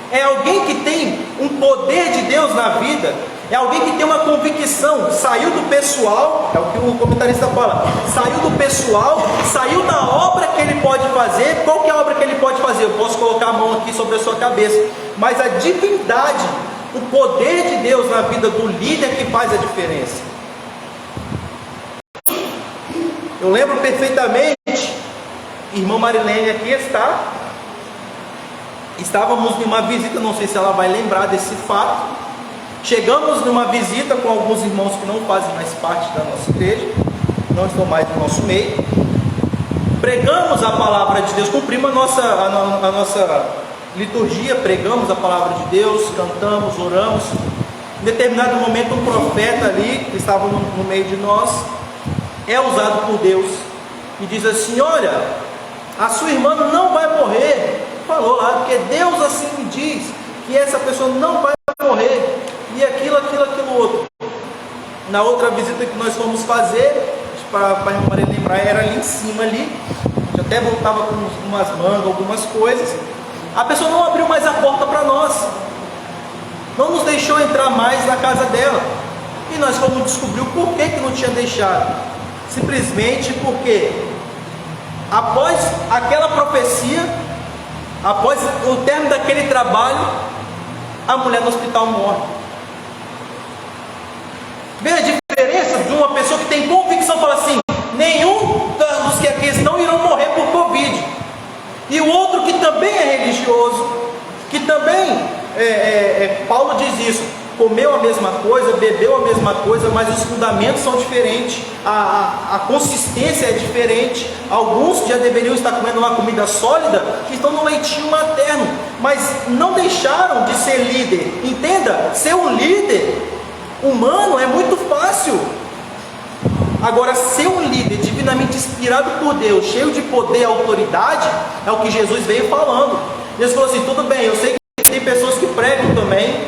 é alguém que tem um poder de Deus na vida, é alguém que tem uma convicção, saiu do pessoal, é o que o comentarista fala, saiu do pessoal, saiu da obra que ele pode fazer. Qual que é a obra que ele pode fazer? Eu posso colocar a mão aqui sobre a sua cabeça, mas a divindade, o poder de Deus na vida do líder que faz a diferença. Eu lembro perfeitamente, irmã Marilene aqui está, estávamos numa visita, não sei se ela vai lembrar desse fato. Chegamos numa visita com alguns irmãos que não fazem mais parte da nossa igreja, não estão mais no nosso meio. Pregamos a palavra de Deus, cumprimos a nossa liturgia, pregamos a palavra de Deus, cantamos, oramos. Em determinado momento, um profeta ali, que estava no meio de nós, é usado por Deus e diz assim: olha, a sua irmã não vai morrer. Falou lá, porque Deus assim me diz que essa pessoa não vai morrer, e aquilo outro. Na outra visita que nós fomos fazer, para a irmã Maria lembrar, era ali em cima ali, a gente até voltava com umas mangas, algumas coisas. A pessoa não abriu mais a porta para nós, não nos deixou entrar mais na casa dela, e nós fomos descobrir o porquê que não tinha deixado. Simplesmente porque após aquela profecia, após o término daquele trabalho, a mulher no hospital morre. Vê a diferença de uma pessoa que tem convicção, fala assim, nenhum dos que aqui estão irão morrer por Covid, e o outro que também é religioso, que também, Paulo diz isso, comeu a mesma coisa, bebeu a mesma coisa, mas os fundamentos são diferentes, a consistência é diferente. Alguns já deveriam estar comendo uma comida sólida, que estão no leitinho materno, mas não deixaram de ser líder. Entenda, ser um líder humano é muito fácil. Agora, ser um líder divinamente inspirado por Deus, cheio de poder e autoridade, é o que Jesus veio falando. Jesus falou assim, tudo bem, eu sei que tem pessoas que pregam também,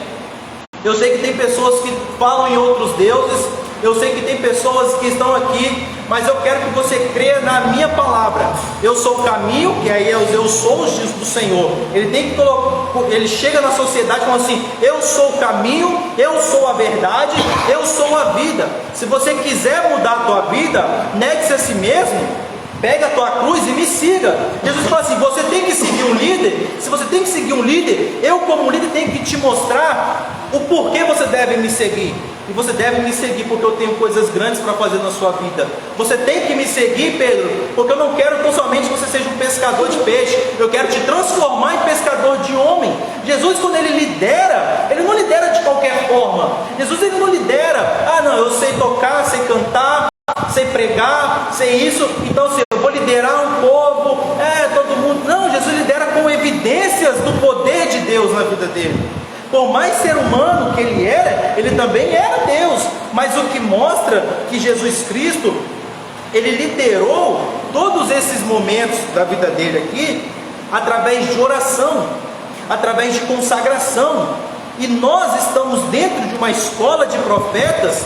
eu sei que tem pessoas que falam em outros deuses, eu sei que tem pessoas que estão aqui, mas eu quero que você creia na minha palavra. Eu sou o caminho, que aí é os eu sou do Senhor. Ele chega na sociedade falando assim, eu sou o caminho, eu sou a verdade, eu sou a vida. Se você quiser mudar a tua vida, negue-se a si mesmo, pega a tua cruz e me siga. Jesus fala assim, você tem que seguir um líder. Se você tem que seguir um líder, eu como líder tenho que te mostrar o porquê você deve me seguir. E você deve me seguir porque eu tenho coisas grandes para fazer na sua vida. Você tem que me seguir, Pedro, porque eu não quero tão somente que você seja um pescador de peixe. Eu quero te transformar em pescador de homem. Jesus, quando Ele lidera, Ele não lidera de qualquer forma. Jesus, Ele não lidera, não, eu sei tocar, sei cantar, sei pregar, sei isso, então assim, eu vou liderar um povo, todo mundo. Não, Jesus lidera com evidências do poder de Deus na vida dele. Por mais ser humano que ele era, ele também era Deus. Mas o que mostra que Jesus Cristo, ele liderou todos esses momentos da vida dele aqui, através de oração, através de consagração. E nós estamos dentro de uma escola de profetas,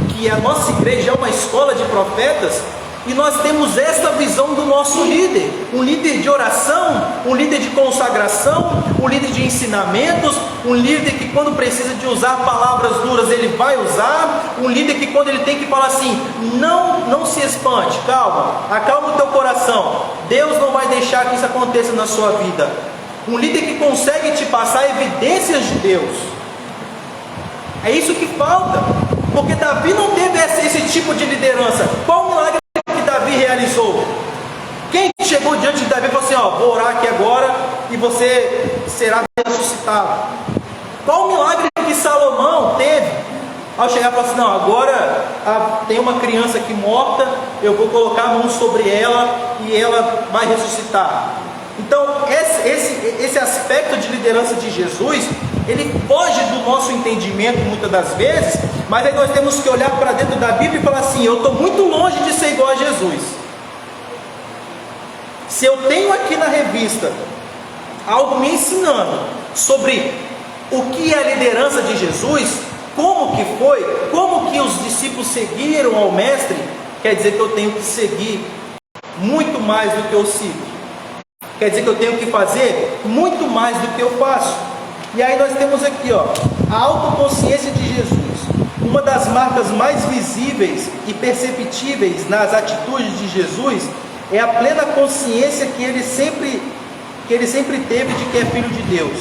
que a nossa igreja é uma escola de profetas, e nós temos essa visão do nosso líder, um líder de oração, um líder de consagração, um líder de ensinamentos, um líder que quando precisa de usar palavras duras, ele vai usar, um líder que quando ele tem que falar assim, não se espante, calma, acalma o teu coração, Deus não vai deixar que isso aconteça na sua vida, um líder que consegue te passar evidências de Deus. É isso que falta, porque Davi não teve esse tipo de liderança. Qual o milagre que Davi realizou? Quem chegou diante de Davi e falou assim, vou orar aqui agora e você será ressuscitado? Qual o milagre que Salomão teve? Ao chegar e falar assim, não, agora tem uma criança aqui morta, eu vou colocar a mão sobre ela e ela vai ressuscitar. Então esse aspecto de liderança de Jesus, ele foge do nosso entendimento muitas das vezes, mas aí nós temos que olhar para dentro da Bíblia e falar assim, eu estou muito longe de ser igual a Jesus. Se eu tenho aqui na revista algo me ensinando sobre o que é a liderança de Jesus, como que foi, como que os discípulos seguiram ao mestre, quer dizer que eu tenho que seguir muito mais do que eu sigo. Quer dizer que eu tenho que fazer muito mais do que eu faço. E aí nós temos aqui, a autoconsciência de Jesus. Uma das marcas mais visíveis e perceptíveis nas atitudes de Jesus é a plena consciência que ele sempre teve de que é filho de Deus.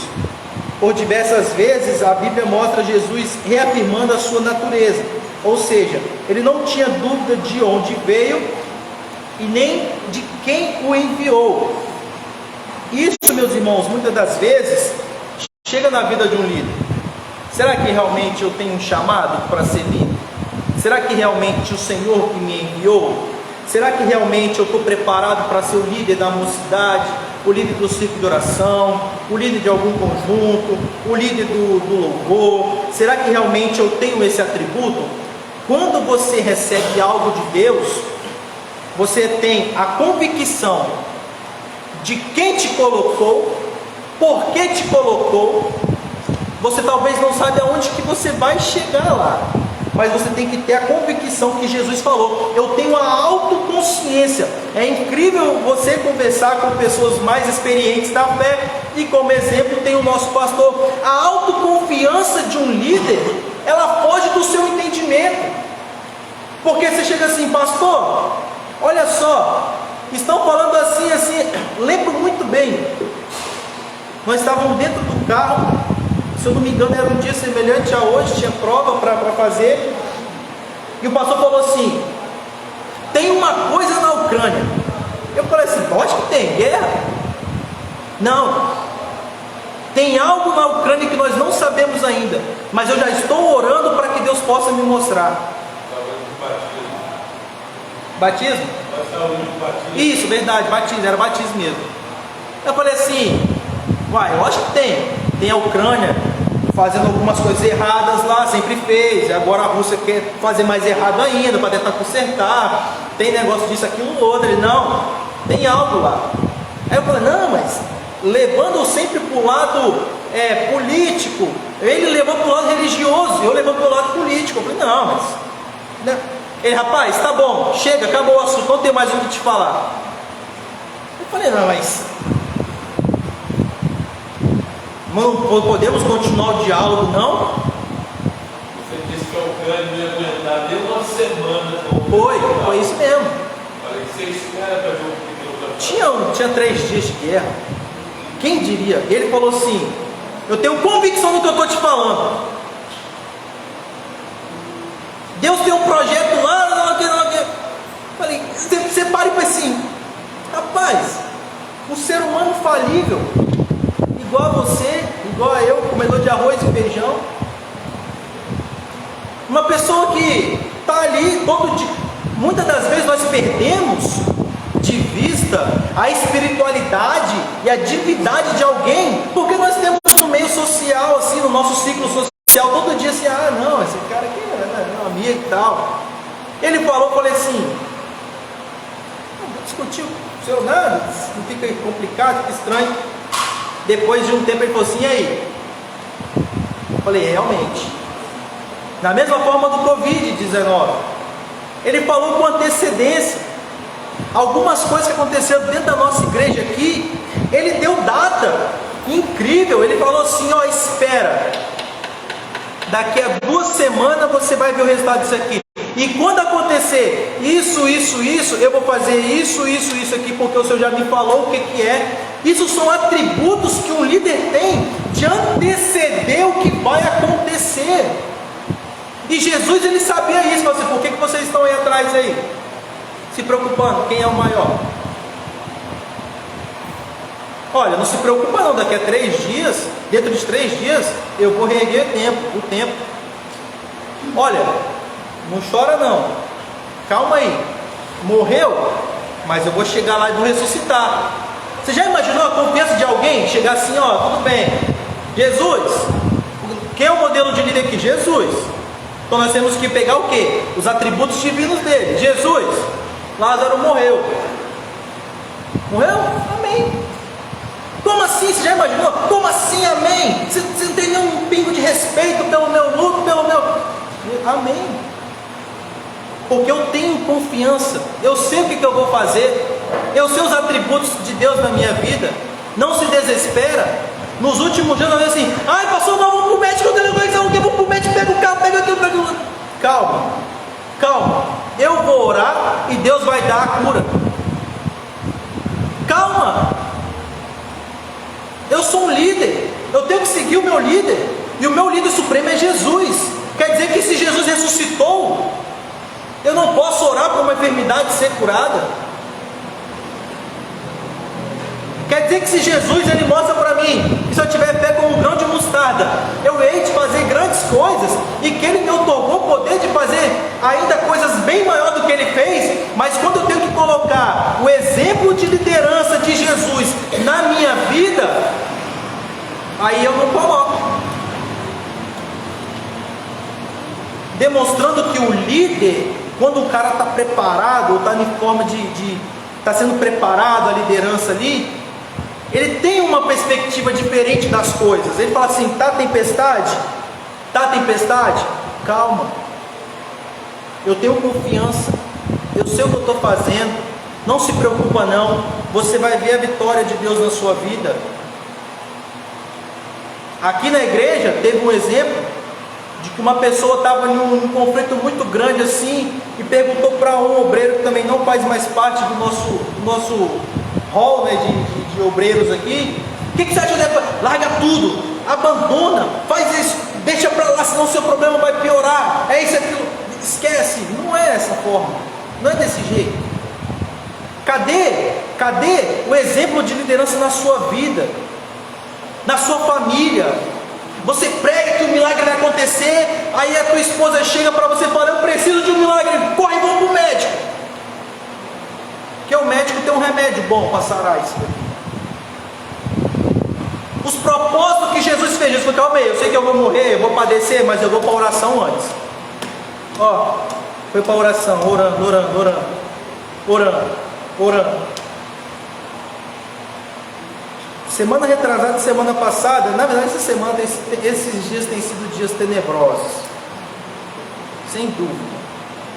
Por diversas vezes a Bíblia mostra Jesus reafirmando a sua natureza, ou seja, ele não tinha dúvida de onde veio e nem de quem o enviou. Isso, meus irmãos, muitas das vezes chega na vida de um líder. Será que realmente eu tenho um chamado para ser líder? Será que realmente o Senhor que me enviou? Será que realmente eu estou preparado para ser o líder da mocidade, o líder do círculo de oração, o líder de algum conjunto, o líder do louvor? Será que realmente eu tenho esse atributo? Quando você recebe algo de Deus, você tem a convicção de quem te colocou, por que te colocou. Você talvez não saiba aonde que você vai chegar lá, mas você tem que ter a convicção que Jesus falou. Eu tenho a autoconsciência. É incrível você conversar com pessoas mais experientes da fé, e como exemplo tem o nosso pastor. A autoconfiança de um líder, ela foge do seu entendimento, porque você chega assim, pastor, olha só, estão falando assim, assim. Lembro muito bem, nós estávamos dentro do carro, se eu não me engano era um dia semelhante a hoje, tinha prova para fazer, e o pastor falou assim, tem uma coisa na Ucrânia. Eu falei assim, lógico que tem, guerra? Não, tem algo na Ucrânia que nós não sabemos ainda, mas eu já estou orando para que Deus possa me mostrar. Batismo? Isso, verdade, batismo, era batismo mesmo. Eu falei assim, lógico que tem a Ucrânia fazendo algumas coisas erradas lá, sempre fez, agora a Rússia quer fazer mais errado ainda, para tentar consertar, tem negócio disso, aquilo, outro. Ele, não, tem algo lá. Aí eu falei, não, mas levando sempre para o lado político, ele levou para o lado religioso, eu levando para o lado político. Eu falei, não, mas... Né? Ele, rapaz, tá bom, chega, acabou o assunto, não tem mais o que te falar. Eu falei, não, mas não podemos continuar o diálogo, não? Você disse que a Ucrânia não ia aguentar nem uma semana. Foi isso mesmo. Falei, você espera para ver o que Deus vai fazer. Tinha 3 dias de guerra. Quem diria? Ele falou assim, Eu tenho convicção do que eu estou te falando. Deus tem um projeto lá, não. Falei, você para e pensa assim, rapaz, um ser humano falível, igual a você, igual a eu, comedor de arroz e feijão, uma pessoa que está ali todo dia. Muitas das vezes nós perdemos de vista a espiritualidade e a divindade de alguém, porque nós temos no meio social, assim, no nosso ciclo social, todo dia assim, não, esse cara aqui é meu amigo e tal. Ele falou, eu falei assim, discutiu o senhor, nada, não fica complicado, fica estranho. Depois de um tempo ele falou assim, e aí? Eu falei, realmente. Da mesma forma do Covid-19, ele falou com antecedência algumas coisas que aconteceram dentro da nossa igreja aqui. Ele deu data incrível. Ele falou assim, espera, daqui a 2 semanas você vai ver o resultado disso aqui, e quando acontecer isso, eu vou fazer isso aqui, porque o Senhor já me falou o que é. Isso são atributos que um líder tem de anteceder o que vai acontecer. E Jesus, ele sabia isso. Falou assim, por que vocês estão aí atrás aí, se preocupando, quem é o maior? Olha, não se preocupa não, daqui a 3 dias, dentro de 3 dias, eu vou reerguer o tempo. Olha, não chora não, calma aí, morreu, mas eu vou chegar lá e vou ressuscitar. Você já imaginou a confiança de alguém chegar assim, tudo bem, Jesus, quem é o modelo de líder aqui? Jesus. Então nós temos que pegar o quê? Os atributos divinos dele. Jesus, Lázaro morreu. Morreu? Amém. Como assim? Você já imaginou? Como assim, amém? Você não tem nenhum pingo de respeito pelo meu luto, pelo meu... Amém. Porque eu tenho confiança. Eu sei o que eu vou fazer. Eu sei os atributos de Deus na minha vida. Não se desespera. Nos últimos dias eu falei assim, pastor, não, vamos pro médico, eu vou pro médico, pega o carro, pega aquilo. Calma. Eu vou orar e Deus vai dar a cura. Calma. Eu sou um líder, eu tenho que seguir o meu líder, e o meu líder supremo é Jesus. Quer dizer que se Jesus ressuscitou, eu não posso orar por uma enfermidade ser curada. Quer dizer que se Jesus, ele mostra para mim que se eu tiver fé como um grão de mostarda, eu hei de fazer grandes coisas, e que ele me otorgou o poder de fazer ainda coisas bem maiores do que ele fez. Mas quando eu tenho que colocar o exemplo de liderança de Jesus na minha vida, aí eu não coloco, demonstrando que o líder, quando o cara está preparado, ou está em forma está sendo preparado, a liderança ali, ele tem uma perspectiva diferente das coisas. Ele fala assim, tá tempestade? Calma, eu tenho confiança, eu sei o que eu estou fazendo, não se preocupa não, você vai ver a vitória de Deus na sua vida. Aqui na igreja teve um exemplo de que uma pessoa estava em um conflito muito grande assim, e perguntou para um obreiro que também não faz mais parte do nosso hall, né, de obreiros aqui, o que você acha? Larga tudo, abandona, faz isso, deixa para lá, senão o seu problema vai piorar, é isso, aquilo, esquece. Não é dessa forma, não é desse jeito. Cadê o exemplo de liderança na sua vida, na sua família? Você prega que o milagre vai acontecer, aí a tua esposa chega para você e fala, eu preciso de um milagre, corre, vamos para o médico, porque o médico tem um remédio bom para sarar isso daqui. Os propósitos que Jesus fez, Jesus falou, calma aí, eu sei que eu vou morrer, eu vou padecer, mas eu vou para a oração antes. Foi para a oração, orando. Semana retrasada, semana passada, na verdade esses dias têm sido dias tenebrosos, sem dúvida.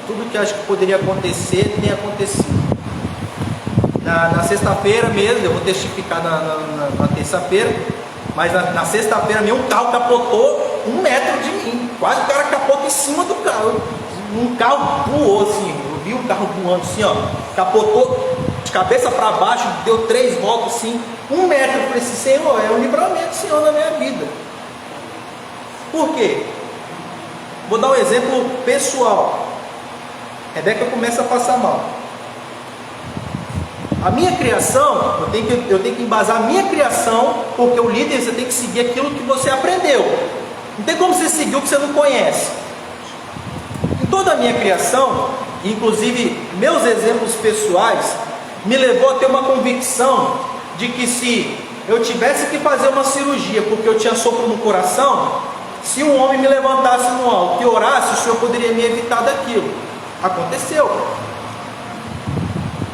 Tudo que acho que poderia acontecer, tem acontecido. Na sexta-feira mesmo, eu vou testificar na terça-feira, mas na sexta-feira nenhum carro capotou 1 metro de mim, quase o cara capota em cima do carro. Um carro voou assim, eu vi um carro voando assim, capotou de cabeça para baixo, deu 3 voltas assim, 1 metro. Eu falei assim, Senhor, é um livramento, Senhor, na minha vida. Por quê? Vou dar um exemplo pessoal. Rebeca começa a passar mal. A minha criação, eu tenho que embasar a minha criação, porque o líder, você tem que seguir aquilo que você aprendeu. Não tem como você seguir o que você não conhece. Em toda a minha criação, inclusive meus exemplos pessoais, me levou a ter uma convicção de que se eu tivesse que fazer uma cirurgia porque eu tinha sopro no coração, se um homem me levantasse no alto e orasse, o Senhor poderia me evitar daquilo. Aconteceu.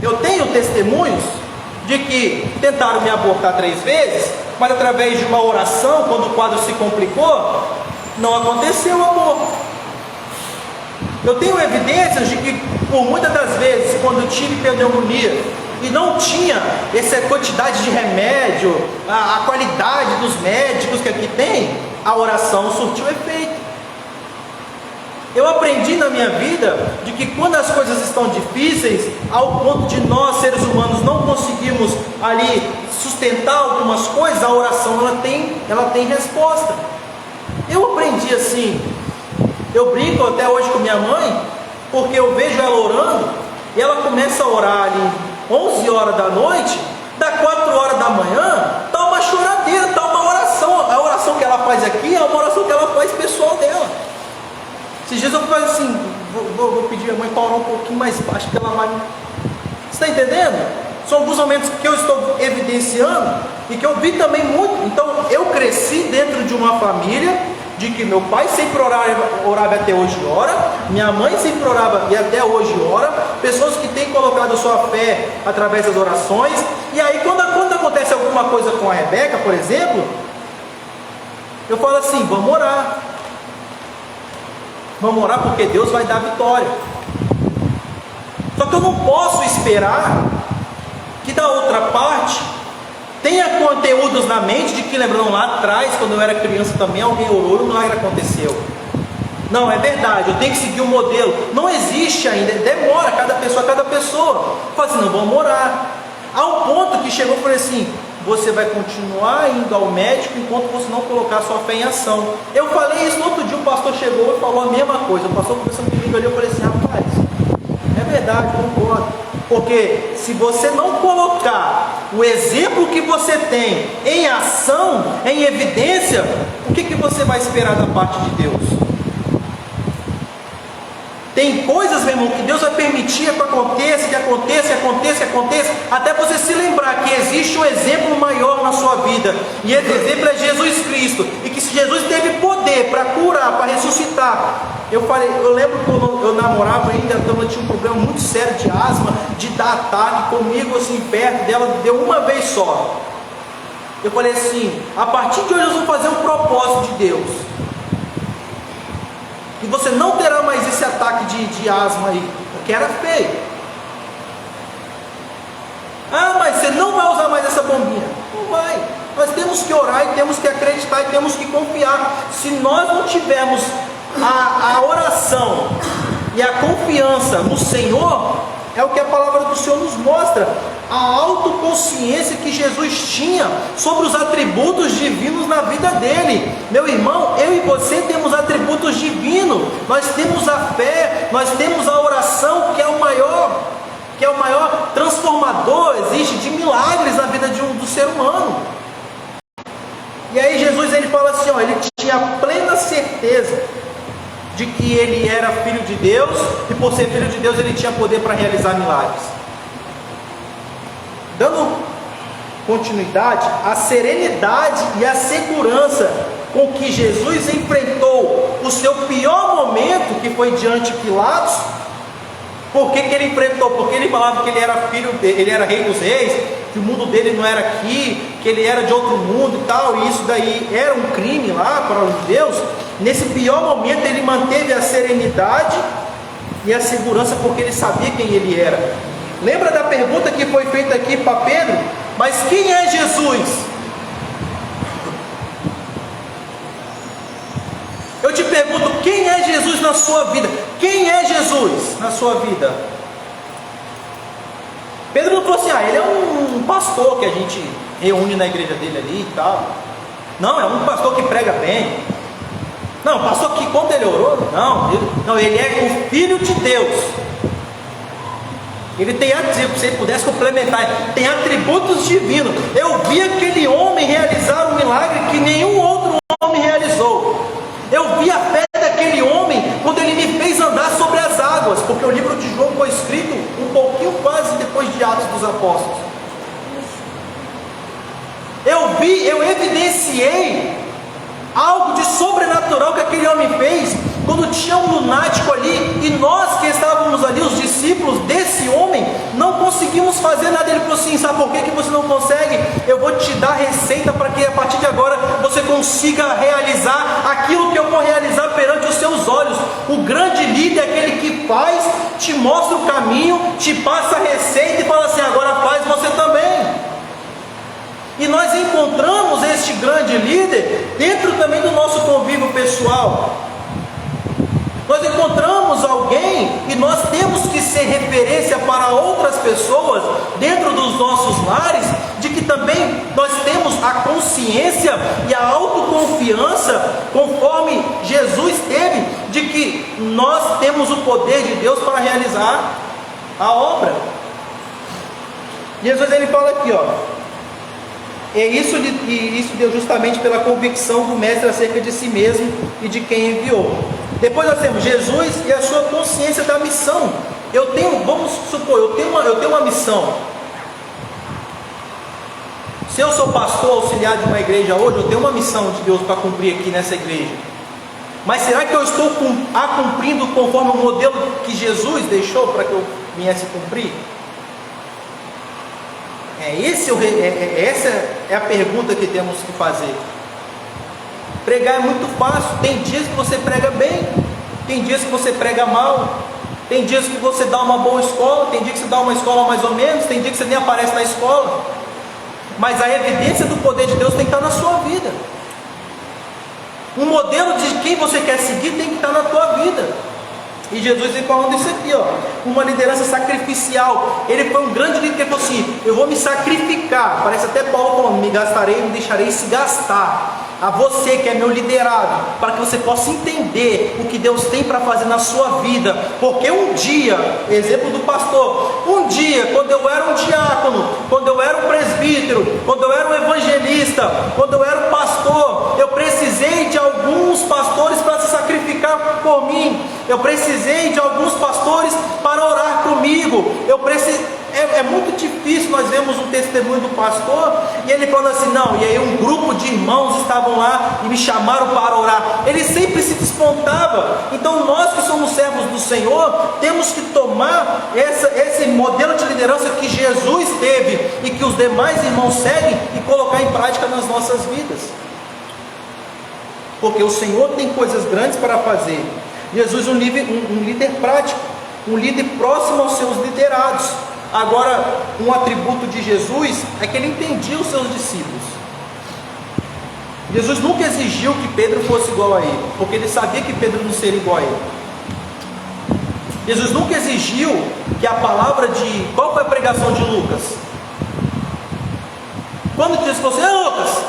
Eu tenho testemunhos de que tentaram me abortar 3 vezes, mas através de uma oração, quando o quadro se complicou, não aconteceu o aborto. Eu tenho evidências de que, por muitas das vezes, quando eu tive pneumonia e não tinha essa quantidade de remédio, a qualidade dos médicos que aqui tem, a oração surtiu efeito. Eu aprendi na minha vida de que quando as coisas estão difíceis, ao ponto de nós, seres humanos, não conseguimos ali sustentar algumas coisas, a oração ela tem resposta. Eu aprendi assim. Eu brinco até hoje com minha mãe, porque eu vejo ela orando, e ela começa a orar ali 11 horas da noite, dá 4 horas da manhã, está uma choradeira, está uma oração. A oração que ela faz aqui é uma oração que ela faz pessoal dela. Esses dias eu falei assim, vou pedir a mãe para orar um pouquinho mais baixo, que ela vai... Você está entendendo? São alguns momentos que eu estou evidenciando, e que eu vi também muito. Então eu cresci dentro de uma família, de que meu pai sempre orava até hoje ora, minha mãe sempre orava e até hoje ora, pessoas que têm colocado a sua fé através das orações. E aí quando acontece alguma coisa com a Rebeca, por exemplo, eu falo assim, vamos orar porque Deus vai dar vitória. Só que eu não posso esperar que da outra parte tenha conteúdos na mente de que, lembrando lá atrás, quando eu era criança também, alguém orou e o milagre aconteceu. Não, é verdade, eu tenho que seguir um modelo. Não existe ainda, demora, cada pessoa. Eu falo assim, não, vamos orar. Há um ponto que chegou e falei assim, você vai continuar indo ao médico enquanto você não colocar a sua fé em ação. Eu falei isso no outro dia, o pastor chegou e falou a mesma coisa. O pastor conversando comigo ali, eu falei assim, rapaz, é verdade, concordo. Porque se você não colocar o exemplo que você tem em ação, em evidência, o que você vai esperar da parte de Deus? Tem coisas, meu irmão, que Deus vai permitir que aconteça, até você se lembrar que existe um exemplo maior na sua vida, e esse exemplo é Jesus Cristo, e que se Jesus teve poder para curar, para ressuscitar. Eu lembro quando eu namorava ainda, então eu tinha um problema muito sério de asma, de dar ataque comigo assim perto dela, deu uma vez só. Eu falei assim, a partir de hoje nós vamos fazer um propósito de Deus. E você não terá mais esse ataque de asma aí, porque era feio. Ah, mas você não vai usar mais essa bombinha. Não vai. Nós temos que orar e temos que acreditar e temos que confiar. Se nós não tivermos a oração e a confiança no Senhor, é o que a palavra do Senhor nos mostra. A autoconsciência que Jesus tinha sobre os atributos divinos na vida dele. Meu irmão, eu e você temos atributos divinos. Nós temos a fé, nós temos a oração, que é o maior transformador, existe de milagres na vida do ser humano. E aí Jesus ele fala assim, ele tinha plena certeza de que ele era filho de Deus, e por ser filho de Deus ele tinha poder para realizar milagres. Dando continuidade, a serenidade e a segurança com que Jesus enfrentou o seu pior momento, que foi diante de Pilatos. Por que ele enfrentou? Porque ele falava que ele era filho dele, ele era rei dos reis, que o mundo dele não era aqui, que ele era de outro mundo e tal, e isso daí era um crime lá para os judeus. Nesse pior momento ele manteve a serenidade e a segurança, porque ele sabia quem ele era. Lembra da pergunta que foi feita aqui para Pedro? Mas quem é Jesus? Eu te pergunto, quem é Jesus na sua vida? Quem é Jesus na sua vida? Pedro não falou assim, ele é um pastor que a gente reúne na igreja dele ali e tal. Não, é um pastor que prega bem. Não, pastor que quando ele orou, não, ele é o Filho de Deus. Ele tem, se ele pudesse complementar, tem atributos divinos. Eu vi aquele homem realizar um milagre que nenhum outro homem realizou. Eu vi a fé daquele homem quando ele me fez andar sobre as águas, porque o livro de João foi escrito um pouquinho quase depois de Atos dos Apóstolos. Eu evidenciei algo de sobrenatural que aquele homem fez quando tinha um lunático ali, e nós que estávamos ali, os discípulos desse homem, não conseguimos fazer nada. Ele falou assim, sabe por que você não consegue? Eu vou te dar receita para que a partir de agora você consiga realizar aquilo que eu vou realizar perante os seus olhos. O grande líder é aquele que faz, te mostra o caminho, te passa a receita e fala assim, agora faz você também. E nós encontramos este grande líder dentro também do nosso convívio pessoal. Nós encontramos alguém e nós temos que ser referência para outras pessoas dentro dos nossos lares, de que também nós temos a consciência e a autoconfiança, conforme Jesus teve, de que nós temos o poder de Deus para realizar a obra. Jesus ele fala aqui, isso deu justamente pela convicção do mestre acerca de si mesmo e de quem enviou. Depois nós temos Jesus e a sua consciência da missão. Vamos supor, eu tenho uma missão. Se eu sou pastor auxiliar de uma igreja hoje, eu tenho uma missão de Deus para cumprir aqui nessa igreja. Mas será que eu estou cumprindo conforme o modelo que Jesus deixou para que eu viesse cumprir? Essa é a pergunta que temos que fazer. Pregar é muito fácil. Tem dias que você prega bem, tem dias que você prega mal, tem dias que você dá uma boa escola, tem dia que você dá uma escola mais ou menos, tem dia que você nem aparece na escola. Mas a evidência do poder de Deus tem que estar na sua vida. Um modelo de quem você quer seguir tem que estar na tua vida. E Jesus vem falando isso aqui, uma liderança sacrificial. Ele foi um grande líder que falou assim, eu vou me sacrificar. Parece até Paulo falando, me gastarei, me deixarei se gastar. A você que é meu liderado, para que você possa entender o que Deus tem para fazer na sua vida. Porque um dia, exemplo do pastor, um dia, quando eu era um diácono, quando eu era um presbítero, quando eu era um evangelista, quando eu era um pastor, eu precisei de alguns pastores para se sacrificar por mim. Eu precisei de alguns pastores para orar comigo. É muito difícil. Nós vemos um testemunho do pastor e ele falando assim, não, e aí um grupo de irmãos estavam lá e me chamaram para orar. Ele sempre se despontava. Então nós que somos servos do Senhor, temos que tomar esse modelo de liderança que Jesus teve e que os demais irmãos seguem e colocar em prática nas nossas vidas, porque o Senhor tem coisas grandes para fazer. Jesus um líder prático, um líder próximo aos seus liderados. Agora, um atributo de Jesus é que ele entendia os seus discípulos. Jesus nunca exigiu que Pedro fosse igual a ele, porque ele sabia que Pedro não seria igual a ele. Jesus nunca exigiu que a palavra de... Qual foi a pregação de Lucas? Quando Jesus falou assim, Lucas,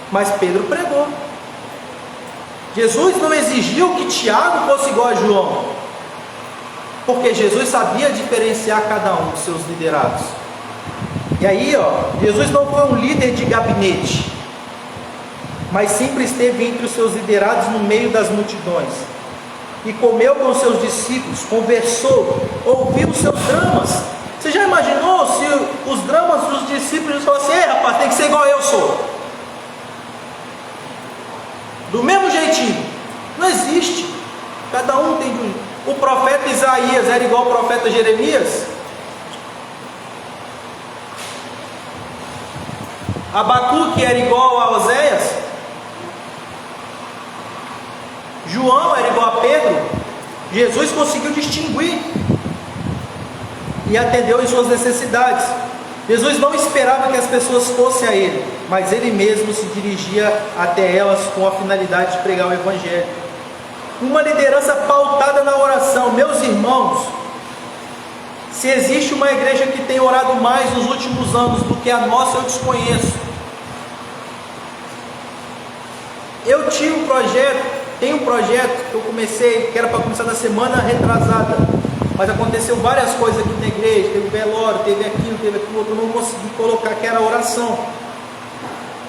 mas Pedro pregou. Jesus não exigiu que Tiago fosse igual a João, porque Jesus sabia diferenciar cada um dos seus liderados. E aí, Jesus não foi um líder de gabinete, mas sempre esteve entre os seus liderados no meio das multidões, e comeu com os seus discípulos, conversou, ouviu os seus dramas. Você já imaginou se os dramas dos discípulos falassem, ei rapaz, tem que ser igual eu sou? Do mesmo jeitinho. Não existe. Cada um tem um. O profeta Isaías era igual ao profeta Jeremias? Abacuque era igual a Oséias? João era igual a Pedro? Jesus conseguiu distinguir e atendeu em suas necessidades. Jesus não esperava que as pessoas fossem a ele, mas ele mesmo se dirigia até elas com a finalidade de pregar o Evangelho. uma liderança pautada na oração. Meus irmãos, se existe uma igreja que tem orado mais nos últimos anos do que a nossa, eu desconheço. Eu tinha um projeto, tem um projeto que eu comecei, que era para começar na semana retrasada, mas aconteceu várias coisas aqui na igreja, teve velório, teve aquilo, outro, eu não consegui colocar, que era a oração,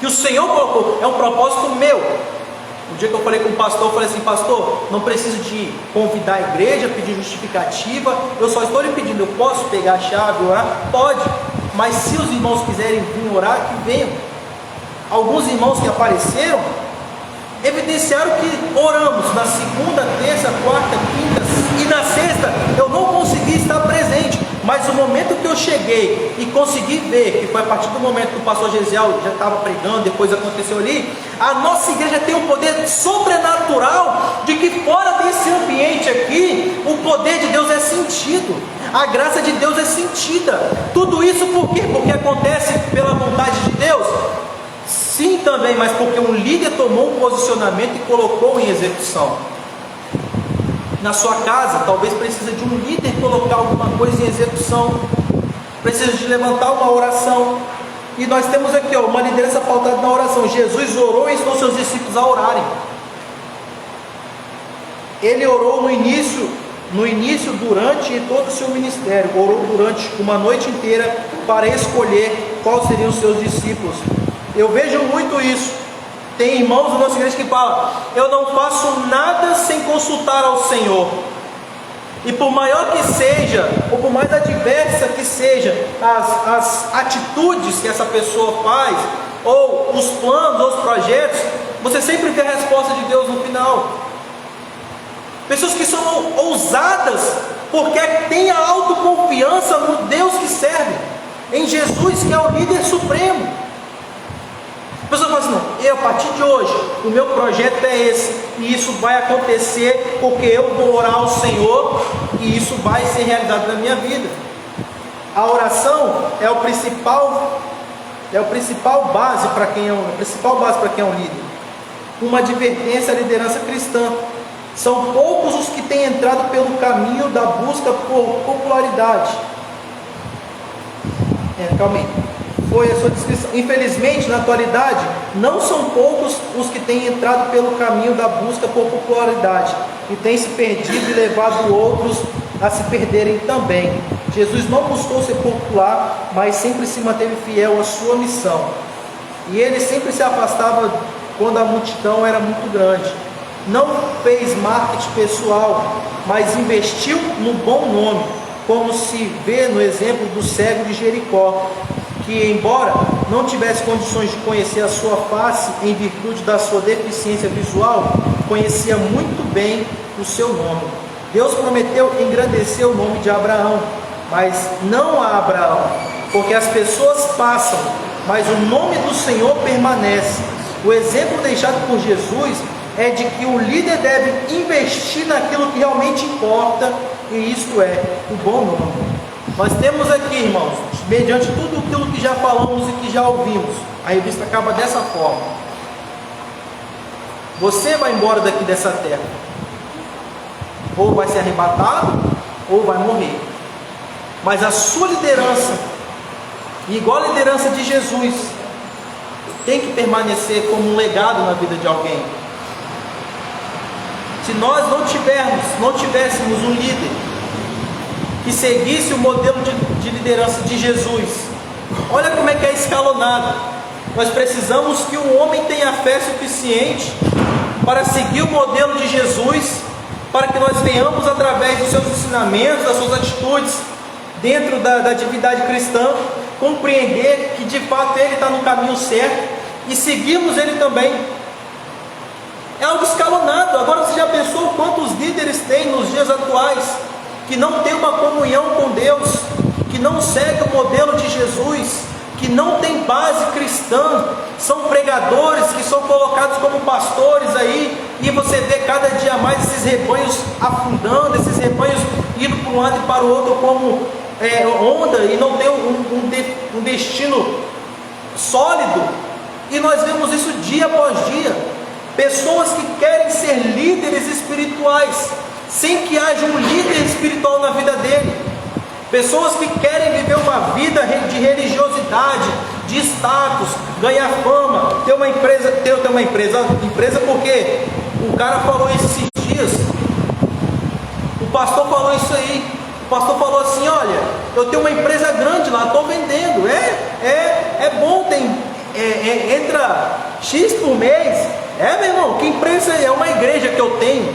que o Senhor colocou, é um propósito meu. O dia que eu falei com o pastor, eu falei assim: pastor, não preciso de convidar a igreja, pedir justificativa, eu só estou lhe pedindo, eu posso pegar a chave e orar? Pode, mas se os irmãos quiserem vir orar, que venham. Alguns irmãos que apareceram, evidenciaram que oramos na segunda, terça, quarta, quinta e na sexta eu não consegui estar presente, mas o momento que eu cheguei e consegui ver, que foi a partir do momento que o pastor Gesiel já estava pregando, depois aconteceu ali, a nossa igreja tem um poder sobrenatural, de que fora desse ambiente aqui, o poder de Deus é sentido, a graça de Deus é sentida. Tudo isso por quê? Porque acontece pela vontade de Deus? Sim, também, mas porque um líder tomou um posicionamento e colocou em execução. Na sua casa, talvez precisa de um líder colocar alguma coisa em execução, precisa de levantar uma oração, e nós temos aqui uma liderança pautada na oração. Jesus orou e ensinou seus discípulos a orarem. Ele orou no início, durante e todo o seu ministério, orou durante uma noite inteira para escolher quais seriam os seus discípulos. Eu vejo muito isso. Tem irmãos da nossa igreja que falam: eu não faço nada sem consultar ao Senhor. E por maior que seja, ou por mais adversa que seja as atitudes que essa pessoa faz, ou os planos, ou os projetos, você sempre vê a resposta de Deus no final. Pessoas que são ousadas, porque têm a autoconfiança no Deus que serve, em Jesus, que é o líder supremo. A pessoa fala assim: não, a partir de hoje, o meu projeto é esse, e isso vai acontecer porque eu vou orar ao Senhor, e isso vai ser realizado na minha vida. A oração é a principal base para quem é um líder. Uma advertência à liderança cristã: são poucos os que têm entrado pelo caminho da busca por popularidade. Foi a sua descrição. Infelizmente, na atualidade, não são poucos os que têm entrado pelo caminho da busca por popularidade e têm se perdido e levado outros a se perderem também. Jesus não buscou ser popular, mas sempre se manteve fiel à sua missão. E ele sempre se afastava quando a multidão era muito grande. Não fez marketing pessoal, mas investiu no bom nome, como se vê no exemplo do cego de Jericó, que, embora não tivesse condições de conhecer a sua face em virtude da sua deficiência visual, conhecia muito bem o seu nome. Deus prometeu engrandecer o nome de Abraão, mas não a Abraão, porque as pessoas passam, mas o nome do Senhor permanece. O exemplo deixado por Jesus é de que o líder deve investir naquilo que realmente importa, e isso é o bom nome. Nós temos aqui, irmãos, mediante tudo aquilo que já falamos e que já ouvimos, a revista acaba dessa forma: você vai embora daqui dessa terra, ou vai ser arrebatado, ou vai morrer. Mas a sua liderança, igual a liderança de Jesus, tem que permanecer como um legado na vida de alguém. Se nós não tivéssemos um líder que seguisse o modelo de liderança de Jesus, olha como é que é escalonado. Nós precisamos que um homem tenha fé suficiente para seguir o modelo de Jesus, para que nós venhamos, através dos seus ensinamentos, das suas atitudes dentro da atividade cristã, compreender que de fato ele está no caminho certo e seguirmos ele também. É algo escalonado. Agora, você já pensou quantos líderes tem nos dias atuais que não tem uma comunhão com Deus, que não segue o modelo de Jesus, que não tem base cristã, são pregadores que são colocados como pastores aí, e você vê cada dia mais esses rebanhos afundando, esses rebanhos indo para um lado e para o outro como onda, e não tem um destino sólido, e nós vemos isso dia após dia. Pessoas que querem ser líderes espirituais, sem que haja um líder espiritual na vida dele. Pessoas que querem viver uma vida de religiosidade, de status, ganhar fama, ter uma empresa, empresa porque o cara falou isso esses dias. O pastor falou isso aí. O pastor falou assim: olha, eu tenho uma empresa grande lá, estou vendendo. É bom, entra X por mês. Meu irmão, que empresa é uma igreja que eu tenho?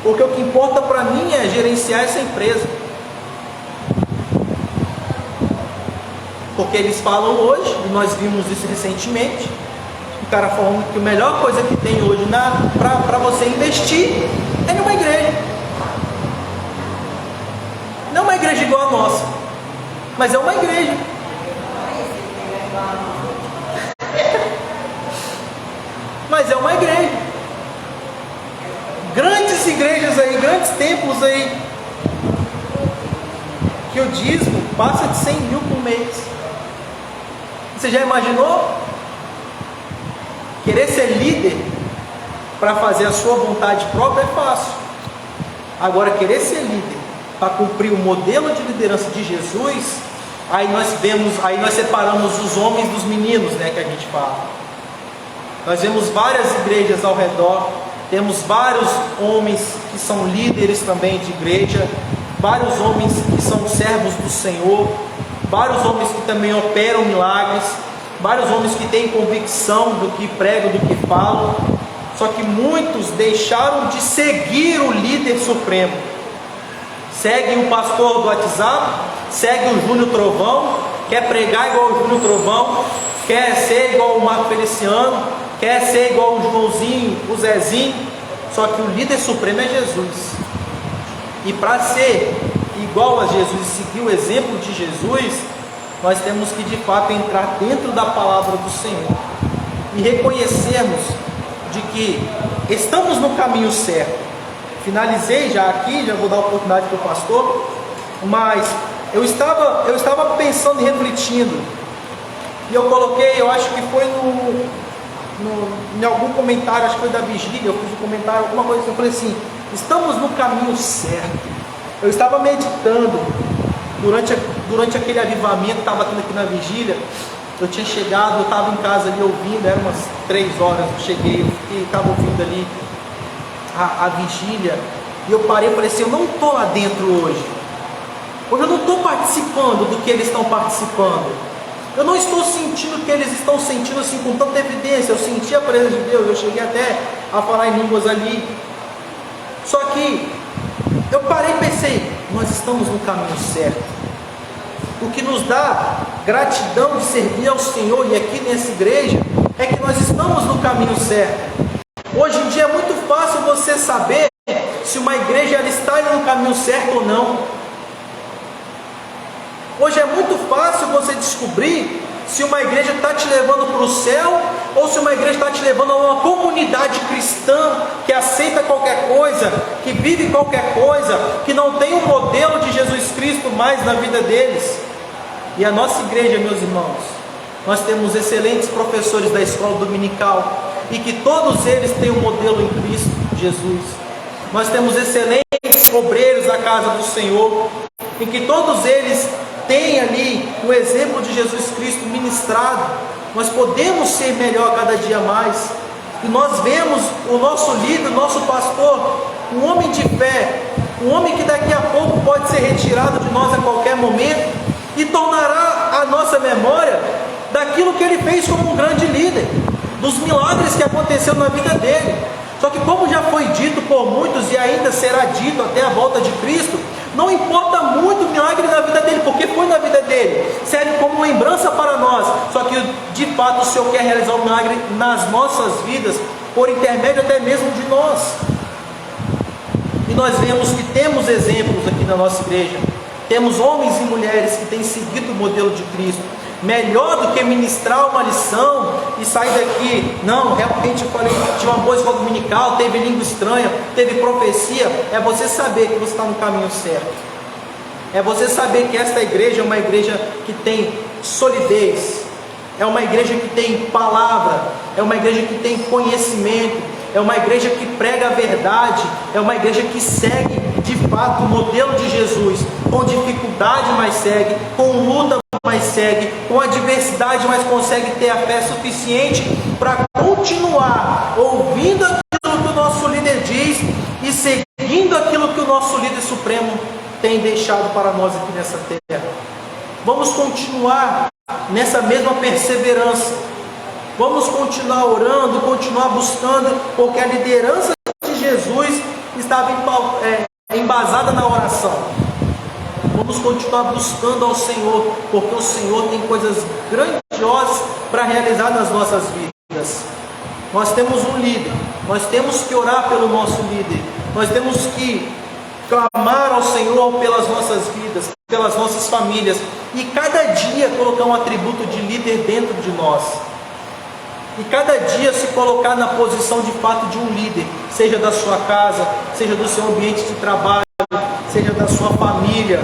Porque o que importa para mim é gerenciar essa empresa. Porque eles falam hoje, e nós vimos isso recentemente, o cara falando que a melhor coisa que tem hoje para você investir é numa igreja. Não uma igreja igual a nossa, mas é uma igreja. Mas é uma igreja. Grandes igrejas aí, grandes templos aí, que o dízimo passa de 100 mil por mês. Você já imaginou? Querer ser líder para fazer a sua vontade própria é fácil. Agora, querer ser líder para cumprir o modelo de liderança de Jesus, aí nós separamos os homens dos meninos, né, que a gente fala. Nós vemos várias igrejas ao redor, temos vários homens que são líderes também de igreja, vários homens que são servos do Senhor, vários homens que também operam milagres, vários homens que têm convicção do que pregam, do que falam, só que muitos deixaram de seguir o líder supremo. Segue o pastor do WhatsApp, segue o Júnior Trovão, quer pregar igual o Júnior Trovão, quer ser igual o Marco Feliciano, quer ser igual o Joãozinho, o Zezinho, só que o líder supremo é Jesus. E para ser igual a Jesus e seguir o exemplo de Jesus, nós temos que de fato entrar dentro da palavra do Senhor e reconhecermos de que estamos no caminho certo. Finalizei já aqui, já vou dar a oportunidade para o pastor, mas eu estava pensando e refletindo, e eu coloquei, eu acho que foi em algum comentário, acho que foi da vigília, eu fiz um comentário, alguma coisa assim, eu falei assim: estamos no caminho certo. Eu estava meditando durante aquele avivamento que estava tendo aqui na vigília. Eu tinha chegado, eu estava em casa ali ouvindo, eram umas 3 horas, eu cheguei, estava ouvindo ali a vigília, e eu parei e falei assim: eu não estou lá dentro hoje eu não estou participando do que eles estão participando, eu não estou sentindo o que eles estão sentindo assim com tanta evidência. Eu senti a presença de Deus, eu cheguei até a falar em línguas ali, só que eu parei e pensei: nós estamos no caminho certo. O que nos dá gratidão de servir ao Senhor, e aqui nessa igreja, é que nós estamos no caminho certo. Hoje em dia é muito fácil você saber se uma igreja ela está no caminho certo ou não. Hoje é muito fácil você descobrir se uma igreja está te levando para o céu, ou se uma igreja está te levando a uma comunidade cristã que aceita qualquer coisa, que vive qualquer coisa, que não tem um modelo de Jesus Cristo mais na vida deles. E a nossa igreja, meus irmãos, nós temos excelentes professores da escola dominical, e que todos eles têm um modelo em Cristo Jesus. Nós temos excelentes obreiros da casa do Senhor, em que todos eles têm ali o exemplo de Jesus Cristo ministrado. Nós podemos ser melhor cada dia mais, e nós vemos o nosso líder, o nosso pastor, um homem de fé, um homem que daqui a pouco pode ser retirado de nós a qualquer momento, e tornará a nossa memória daquilo que ele fez como um grande líder, dos milagres que aconteceu na vida dele. Só que, como já foi dito por muitos e ainda será dito até a volta de Cristo, não importa muito o milagre na vida dele, porque foi na vida dele, serve como lembrança para nós. Só que de fato o Senhor quer realizar um milagre nas nossas vidas, por intermédio até mesmo de nós. E nós vemos que temos exemplos aqui na nossa igreja, temos homens e mulheres que têm seguido o modelo de Cristo. Melhor do que ministrar uma lição e sair daqui: não, realmente eu falei, tinha uma boa escola dominical, teve língua estranha, teve profecia. É você saber que você está no caminho certo. É você saber que esta igreja é uma igreja que tem solidez, é uma igreja que tem palavra, é uma igreja que tem conhecimento, é uma igreja que prega a verdade, é uma igreja que segue de fato o modelo de Jesus, com dificuldade mas segue, com luta mas segue, com adversidade mas consegue ter a fé suficiente para continuar ouvindo aquilo que o nosso líder diz e seguindo aquilo que o nosso líder supremo tem deixado para nós aqui nessa terra. Vamos continuar nessa mesma perseverança. Vamos continuar orando, continuar buscando, porque a liderança de Jesus estava embasada na oração. Vamos continuar buscando ao Senhor, porque o Senhor tem coisas grandiosas para realizar nas nossas vidas. Nós temos um líder, nós temos que orar pelo nosso líder, nós temos que clamar ao Senhor pelas nossas vidas, pelas nossas famílias, e cada dia colocar um atributo de líder dentro de nós, e cada dia se colocar na posição de fato de um líder, seja da sua casa, seja do seu ambiente de trabalho, seja da sua família,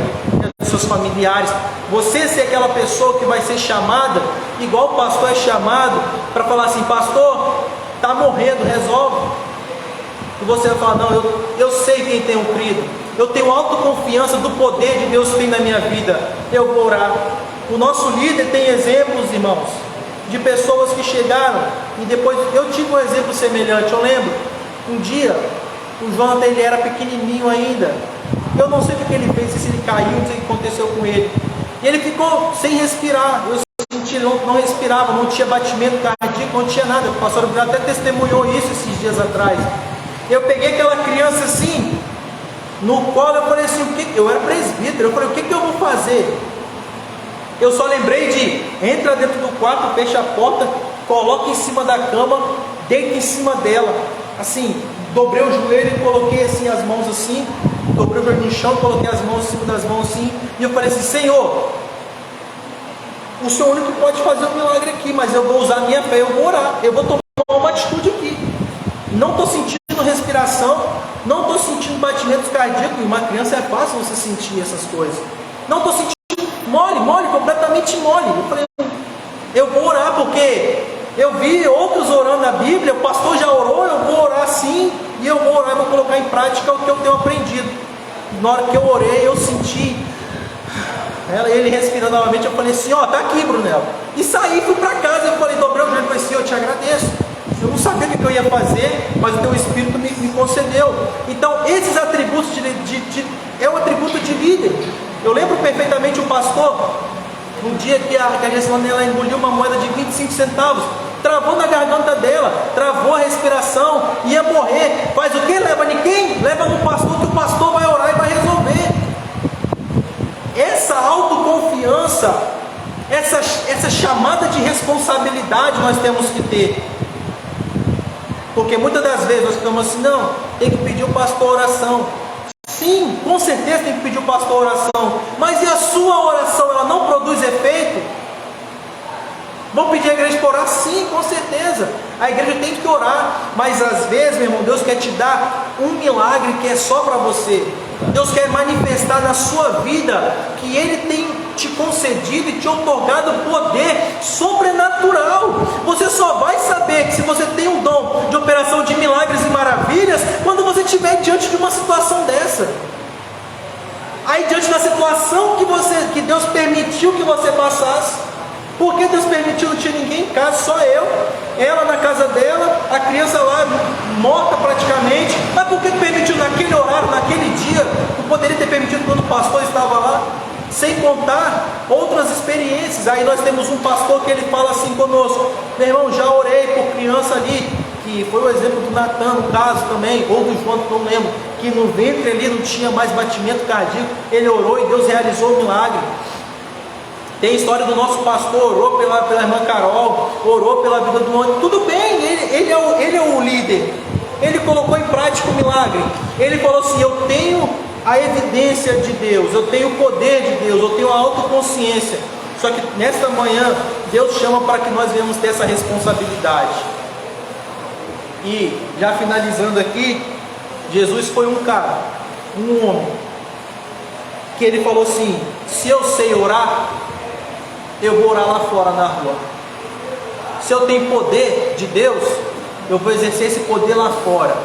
dos seus familiares. Você ser aquela pessoa que vai ser chamada, igual o pastor é chamado, para falar assim: pastor, está morrendo, resolve. E você vai falar: não, eu sei quem tenho crido, eu tenho autoconfiança do poder de Deus que tem na minha vida, eu vou orar. O nosso líder tem exemplos, irmãos, de pessoas que chegaram e depois, eu tive um exemplo semelhante. Eu lembro, um dia, o Jonathan, ele era pequenininho ainda, eu não sei o que ele fez, se ele caiu, não sei o que aconteceu com ele, e ele ficou sem respirar. Eu senti, ele não respirava, não tinha batimento cardíaco, não tinha nada. O pastor até testemunhou isso esses dias atrás. Eu peguei aquela criança assim, no colo, eu falei assim, eu era presbítero, eu falei: o que eu vou fazer? Eu só lembrei de: entra dentro do quarto, fecha a porta, coloca em cima da cama, deita em cima dela, assim, dobrei o joelho e coloquei assim as mãos assim, dobrei o joelho no chão, coloquei as mãos em cima das mãos assim, e eu falei assim: Senhor, o Senhor é o único que pode fazer um milagre aqui, mas eu vou usar a minha fé, eu vou orar, eu vou tomar uma atitude aqui. Não estou sentindo respiração, não estou sentindo batimentos cardíacos. E uma criança é fácil você sentir essas coisas. Não estou sentindo mole, completamente mole. Eu falei: eu vou orar, porque eu vi outros orando na Bíblia, o pastor já orou, eu vou orar sim, e eu vou orar e vou colocar em prática o que eu tenho aprendido. Na hora que eu orei, eu senti ele respirando novamente. Eu falei assim: ó, tá aqui, Brunel. E saí, fui para casa, eu falei, dobrei o joelho e falei assim: eu te agradeço. Eu não sabia o que eu ia fazer, mas o teu Espírito me concedeu. Então, esses atributos é o atributo de líder. Eu lembro perfeitamente o pastor, um dia que a Gessilane, ela engoliu uma moeda de 25 centavos, travou na garganta dela, travou a respiração, ia morrer. Faz o que? Leva ninguém? Leva no pastor, que o pastor vai orar e vai resolver. Essa autoconfiança, essa chamada de responsabilidade nós temos que ter. Porque muitas das vezes nós ficamos assim: não, tem que pedir o pastor oração. Sim, com certeza tem que pedir o pastor oração. Mas e a sua oração, ela não produz efeito? Vão pedir a igreja para orar? Sim, com certeza. A igreja tem que orar. Mas às vezes, meu irmão, Deus quer te dar um milagre que é só para você. Deus quer manifestar na sua vida que Ele tem te concedido e te otorgado poder sobrenatural. Você só vai saber que se você tem um dom de operação de milagres e maravilhas quando você estiver diante de uma situação dessa. Aí diante da situação que Deus permitiu que você passasse. Por que Deus permitiu? Não tinha ninguém em casa, só eu, ela na casa dela, a criança lá morta praticamente. Mas por que permitiu naquele horário, naquele dia? Não poderia ter permitido quando o pastor estava lá? Sem contar outras experiências. Aí nós temos um pastor que ele fala assim conosco: meu irmão, já orei por criança ali, que foi o exemplo do Natan no caso também, ou do João, não lembro, que no ventre ali não tinha mais batimento cardíaco, ele orou e Deus realizou o milagre. Tem a história do nosso pastor, orou pela irmã Carol, orou pela vida do outro. Tudo bem, ele é o líder, ele colocou em prática o milagre. Ele falou assim: eu tenho a evidência de Deus, eu tenho o poder de Deus, eu tenho a autoconsciência. Só que nesta manhã, Deus chama para que nós venhamos ter essa responsabilidade. E já finalizando aqui, Jesus foi um cara, um homem, que ele falou assim: se eu sei orar, eu vou orar lá fora na rua. se eu tenho poder de Deus, eu vou exercer esse poder lá fora.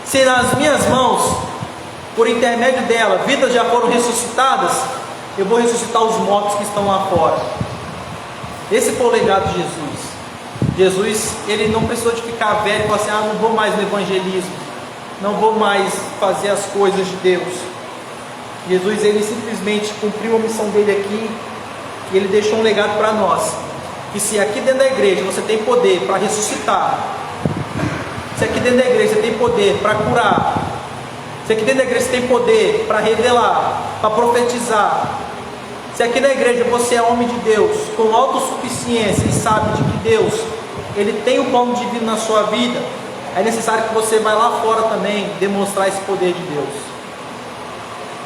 Se nas minhas mãos, por intermédio dela, vidas já foram ressuscitadas, eu vou ressuscitar os mortos que estão lá fora. Esse foi o legado de Jesus. Jesus, ele não precisou de ficar velho e falar assim: não vou mais no evangelismo, não vou mais fazer as coisas de Deus. Jesus, ele simplesmente cumpriu a missão dele aqui, e ele deixou um legado para nós, que se aqui dentro da igreja você tem poder para ressuscitar, se aqui dentro da igreja você tem poder para curar, se aqui dentro da igreja você tem poder para revelar, para profetizar, se aqui na igreja você é homem de Deus, com autossuficiência e sabe de que Deus, ele tem o plano divino na sua vida, é necessário que você vá lá fora também demonstrar esse poder de Deus.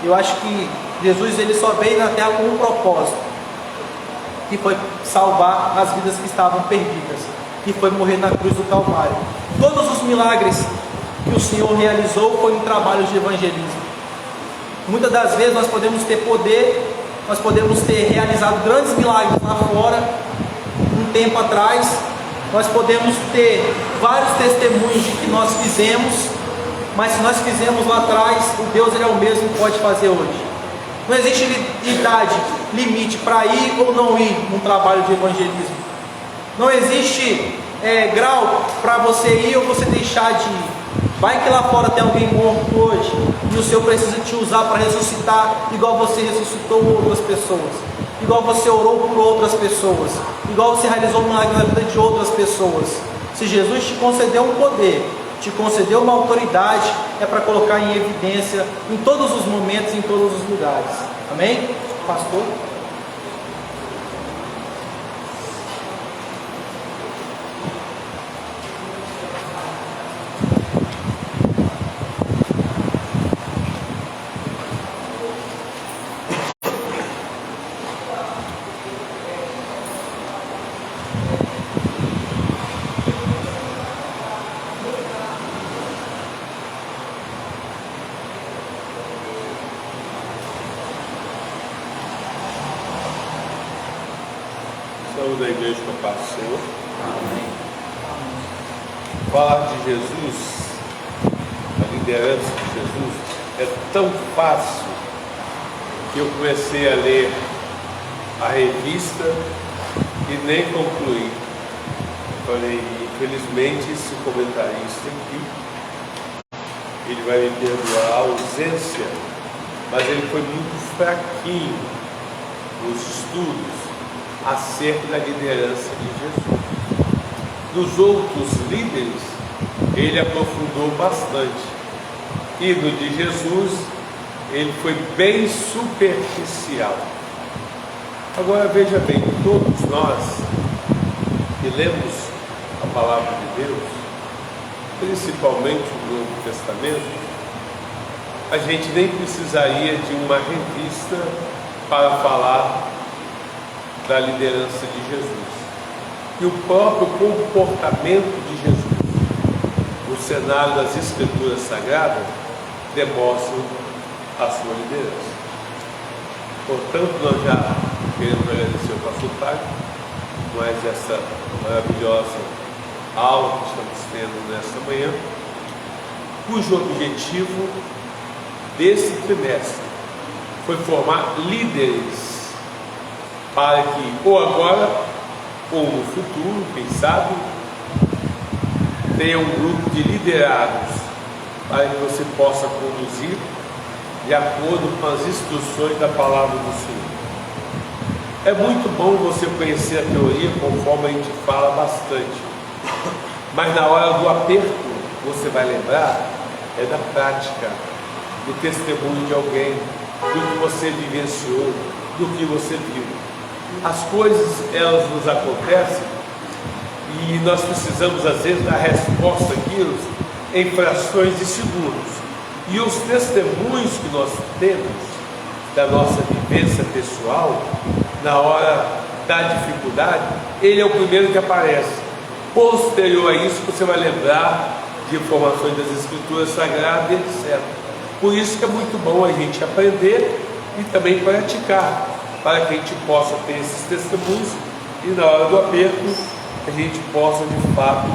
Eu acho que Jesus, ele só veio na terra com um propósito, que foi salvar as vidas que estavam perdidas, que foi morrer na cruz do Calvário. Todos os milagres que o Senhor realizou foi em trabalhos de evangelismo. Muitas das vezes nós podemos ter poder, nós podemos ter realizado grandes milagres lá fora, um tempo atrás, nós podemos ter vários testemunhos de que nós fizemos, mas se nós fizemos lá atrás, o Deus, ele é o mesmo que pode fazer hoje. Não existe idade, limite para ir ou não ir num trabalho de evangelismo. Não existe grau para você ir ou você deixar de ir. Vai que lá fora tem alguém morto hoje e o Senhor precisa te usar para ressuscitar, igual você ressuscitou outras pessoas, igual você orou por outras pessoas, igual você realizou um milagre na vida de outras pessoas. Se Jesus te concedeu um poder, te concedeu uma autoridade, é para colocar em evidência em todos os momentos, em todos os lugares. Amém? Pastor? Da igreja que eu passou. Falar de Jesus, a liderança de Jesus, é tão fácil que eu comecei a ler a revista e nem concluí. Falei, infelizmente esse comentarista aqui, ele vai me perdoar a ausência, mas ele foi muito fraquinho nos estudos acerca da liderança de Jesus. Dos outros líderes, ele aprofundou bastante, e no de Jesus, ele foi bem superficial. Agora veja bem, todos nós que lemos a palavra de Deus, principalmente o Novo Testamento, a gente nem precisaria de uma revista para falar da liderança de Jesus. E o próprio comportamento de Jesus no cenário das Escrituras Sagradas demonstra a sua liderança. Portanto, nós já queremos agradecer ao pastor Tário mais essa maravilhosa aula que estamos tendo nesta manhã, cujo objetivo desse trimestre foi formar líderes para que, ou agora, ou no futuro, quem sabe, tenha um grupo de liderados para que você possa conduzir de acordo com as instruções da palavra do Senhor. É muito bom você conhecer a teoria, conforme a gente fala bastante, mas na hora do aperto, você vai lembrar, é da prática, do testemunho de alguém, do que você vivenciou, do que você viu. As coisas, elas nos acontecem e nós precisamos às vezes dar resposta àquilo em frações de segundos, e os testemunhos que nós temos da nossa vivência pessoal na hora da dificuldade, ele é o primeiro que aparece. Posterior a isso você vai lembrar de informações das Escrituras Sagradas, etc. Por isso que é muito bom a gente aprender e também praticar, para que a gente possa ter esses testemunhos e na hora do aperto a gente possa de fato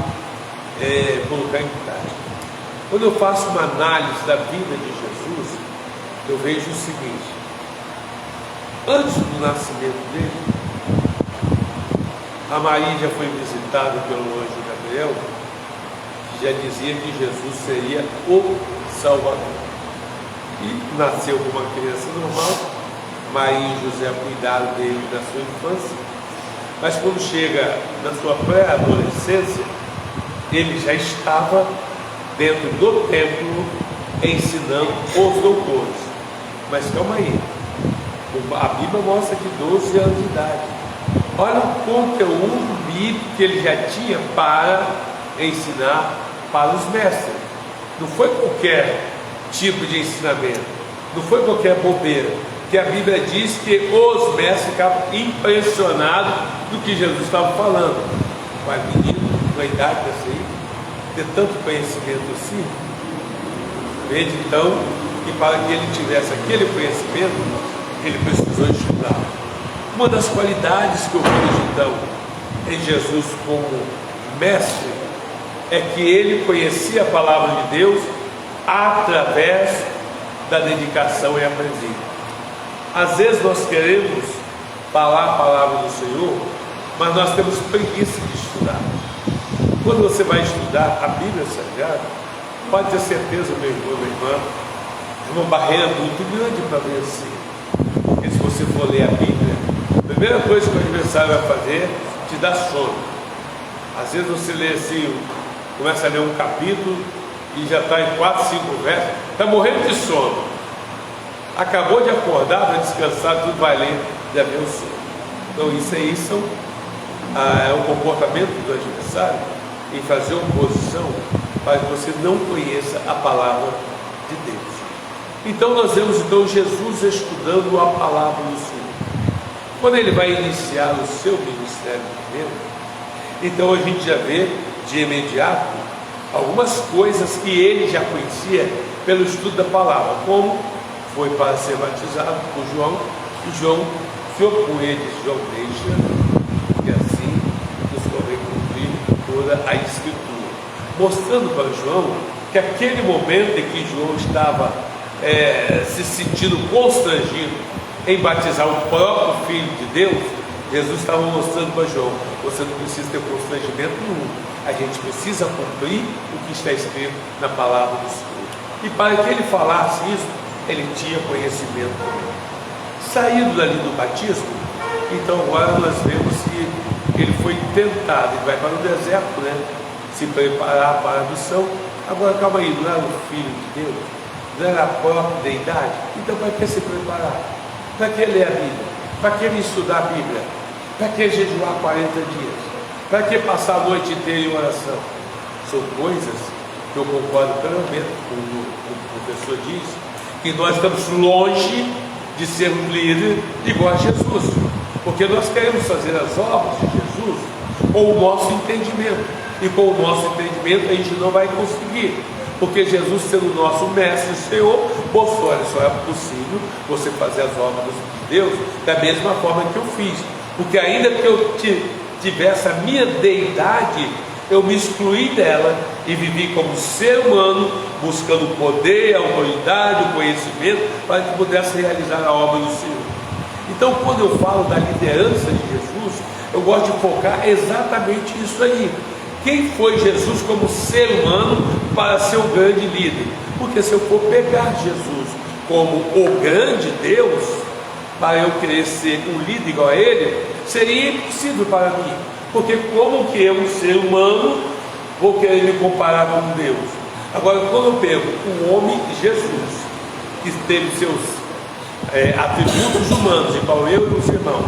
colocar em prática. Quando eu faço uma análise da vida de Jesus, eu vejo o seguinte: antes do nascimento dele, a Maria já foi visitada pelo anjo Gabriel, que já dizia que Jesus seria o Salvador. E nasceu como uma criança normal, Maria e José cuidaram dele na sua infância, mas quando chega na sua pré-adolescência, ele já estava dentro do templo ensinando os doutores. Mas calma aí, a Bíblia mostra que 12 anos de idade. Olha o conteúdo bíblico que ele já tinha para ensinar para os mestres. Não foi qualquer tipo de ensinamento, não foi qualquer bobeira, que a Bíblia diz que os mestres ficavam impressionados do que Jesus estava falando. Mas menino, com a idade dessa aí, ter tanto conhecimento assim, veja então que para que ele tivesse aquele conhecimento, ele precisou estudar. Uma das qualidades que eu vejo então em Jesus como mestre é que ele conhecia a palavra de Deus através da dedicação e aprender. Às vezes nós queremos falar a palavra do Senhor, mas nós temos preguiça de estudar. Quando você vai estudar a Bíblia Sagrada, pode ter certeza, meu irmão, minha irmã, de uma barreira muito grande para vencer. Porque se você for ler a Bíblia, a primeira coisa que o adversário vai fazer, te dá sono. Às vezes você lê assim, começa a ler um capítulo e já está em 4, 5 versos, está morrendo de sono. Acabou de acordar, vai descansar, tudo vai ler, já vê o sono. Então isso aí é o comportamento do adversário em fazer oposição para que você não conheça a palavra de Deus. Então nós vemos Jesus estudando a palavra do Senhor. Quando ele vai iniciar o seu ministério primeiro, então a gente já vê de imediato algumas coisas que ele já conhecia pelo estudo da palavra, como foi para ser batizado por João, e João se opunha e disse: João, deixa, que assim nos convém cumprir toda a Escritura, mostrando para João que aquele momento em que João estava se sentindo constrangido em batizar o próprio Filho de Deus, Jesus estava mostrando para João: você não precisa ter constrangimento nenhum, a gente precisa cumprir o que está escrito na palavra do Senhor. E para que ele falasse isso, ele tinha conhecimento também. Saído dali do batismo, então agora nós vemos que ele foi tentado, ele vai para o deserto, se preparar para a missão. Agora calma aí, não era o Filho de Deus, não era a própria deidade? Então para que se preparar? Para que ler a Bíblia? Para que ele estudar a Bíblia? Para que jejuar 40 dias? Para que passar a noite inteira em oração? São coisas que eu concordo plenamente com o professor diz, que nós estamos longe de sermos líderes igual a Jesus, porque nós queremos fazer as obras de Jesus com o nosso entendimento, e com o nosso entendimento a gente não vai conseguir, porque Jesus, sendo o nosso mestre e Senhor, mostrou: olha, só é possível você fazer as obras de Deus da mesma forma que eu fiz, porque ainda que eu tivesse a minha deidade, eu me excluí dela e vivi como ser humano, buscando o poder, a autoridade, o conhecimento, para que pudesse realizar a obra do Senhor. Então, quando eu falo da liderança de Jesus, eu gosto de focar exatamente isso aí. Quem foi Jesus como ser humano para ser o grande líder? Porque se eu for pegar Jesus como o grande Deus, para eu querer ser um líder igual a ele, seria impossível para mim. Porque como que eu, um ser humano, vou querer me comparar com Deus? Agora, quando eu pego o homem Jesus, que teve seus atributos humanos, igual eu e os irmãos,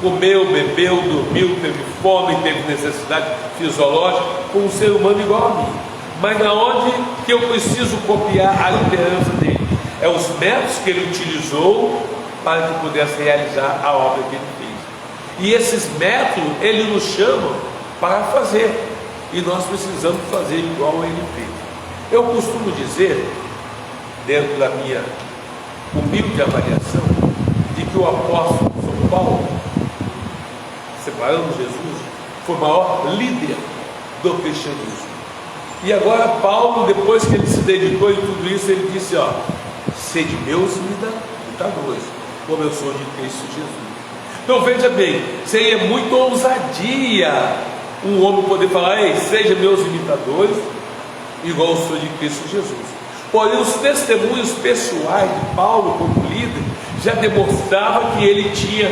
comeu, bebeu, dormiu, teve fome, teve necessidade fisiológica, como um ser humano igual a mim. Mas na onde que eu preciso copiar a liderança dele? É os métodos que ele utilizou para que pudesse realizar a obra que ele fez. E esses métodos ele nos chama para fazer, e nós precisamos fazer igual ele fez. Eu costumo dizer, dentro da minha humilde avaliação, de que o apóstolo São Paulo, separando Jesus, foi o maior líder do cristianismo. E agora Paulo, depois que ele se dedicou em tudo isso, ele disse, ó, sede meus imitadores, como eu sou de Cristo Jesus. Então veja bem, seria muita ousadia um homem poder falar, ei, seja meus imitadores, igual eu sou de Cristo Jesus. Porém, os testemunhos pessoais de Paulo como líder já demonstravam que ele tinha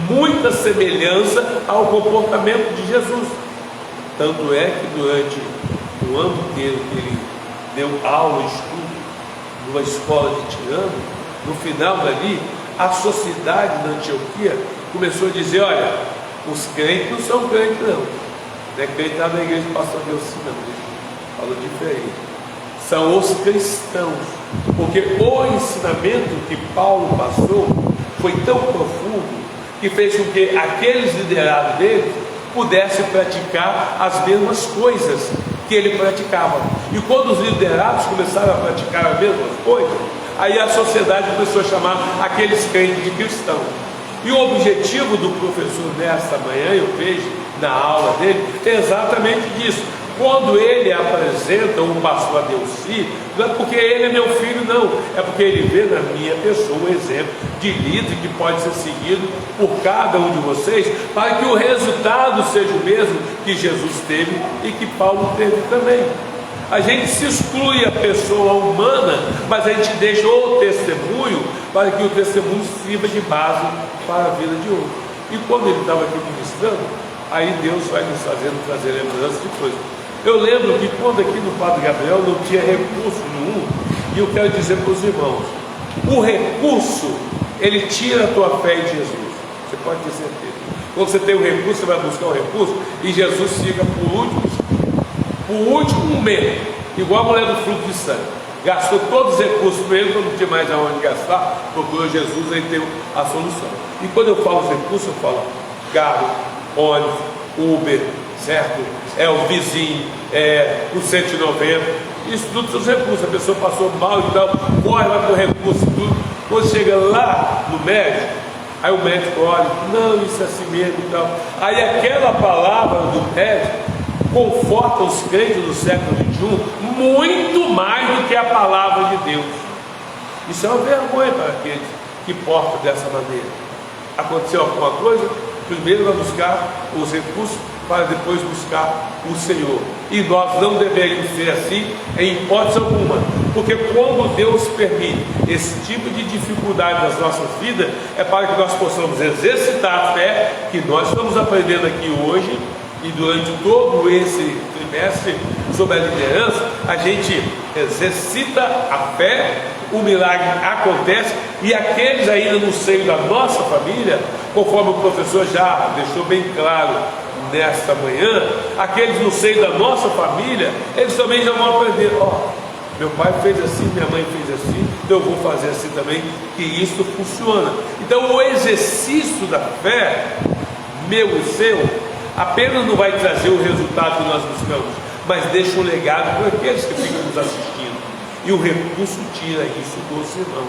muita semelhança ao comportamento de Jesus. Tanto é que durante o ano inteiro que ele deu aula, estudo, numa escola de Tirano, no final dali, a sociedade da Antioquia começou a dizer, olha, os crentes não são crentes não é crente lá na igreja do pastor Delcina, falou diferente, são os cristãos, porque o ensinamento que Paulo passou foi tão profundo que fez com que aqueles liderados dele pudessem praticar as mesmas coisas que ele praticava. E quando os liderados começaram a praticar as mesmas coisas, aí a sociedade começou a chamar aqueles crentes de cristãos. E o objetivo do professor nesta manhã, eu vejo na aula dele, é exatamente disso. Quando ele apresenta um pastor Adelci, não é porque ele é meu filho, não, é porque ele vê na minha pessoa um exemplo de líder que pode ser seguido por cada um de vocês, para que o resultado seja o mesmo que Jesus teve e que Paulo teve também. A gente se exclui a pessoa humana, mas a gente deixa o testemunho para que o testemunho sirva de base para a vida de outro. E quando ele estava aqui ministrando, aí Deus vai nos fazendo trazer lembrança de coisas. Eu lembro que quando aqui no Padre Gabriel não tinha recurso nenhum, e eu quero dizer para os irmãos, o recurso, ele tira a tua fé em Jesus, você pode ter certeza. Quando você tem o recurso, você vai buscar o recurso, e Jesus fica por último momento, igual a mulher do fruto de sangue, gastou todos os recursos mesmo, quando não tinha mais aonde gastar, procurou Jesus, aí tem a solução. E quando eu falo os recursos, eu falo carro, ônibus, Uber, certo? É o vizinho, é o 190, isso tudo são os recursos. A pessoa passou mal e tal, corre, vai com recurso e tudo. Quando chega lá no médico, aí o médico olha, não, isso é assim mesmo e tal. Aí aquela palavra do médico conforta os crentes do século XXI muito mais do que a palavra de Deus. Isso é uma vergonha para aqueles que portam dessa maneira. Aconteceu alguma coisa, primeiro vai buscar os recursos para depois buscar o Senhor. E nós não deveríamos ser assim em hipótese alguma, porque quando Deus permite esse tipo de dificuldade nas nossas vidas, é para que nós possamos exercitar a fé que nós estamos aprendendo aqui hoje, e durante todo esse trimestre sobre a liderança, a gente exercita a fé, o milagre acontece, e aqueles ainda no seio da nossa família, conforme o professor já deixou bem claro nesta manhã, aqueles no seio da nossa família, eles também já vão aprender, meu pai fez assim, minha mãe fez assim, então eu vou fazer assim também, que isso funciona. Então o exercício da fé, meu e seu, apenas não vai trazer o resultado que nós buscamos, mas deixa um legado para aqueles que ficam nos assistindo. E o recurso tira isso dos irmãos.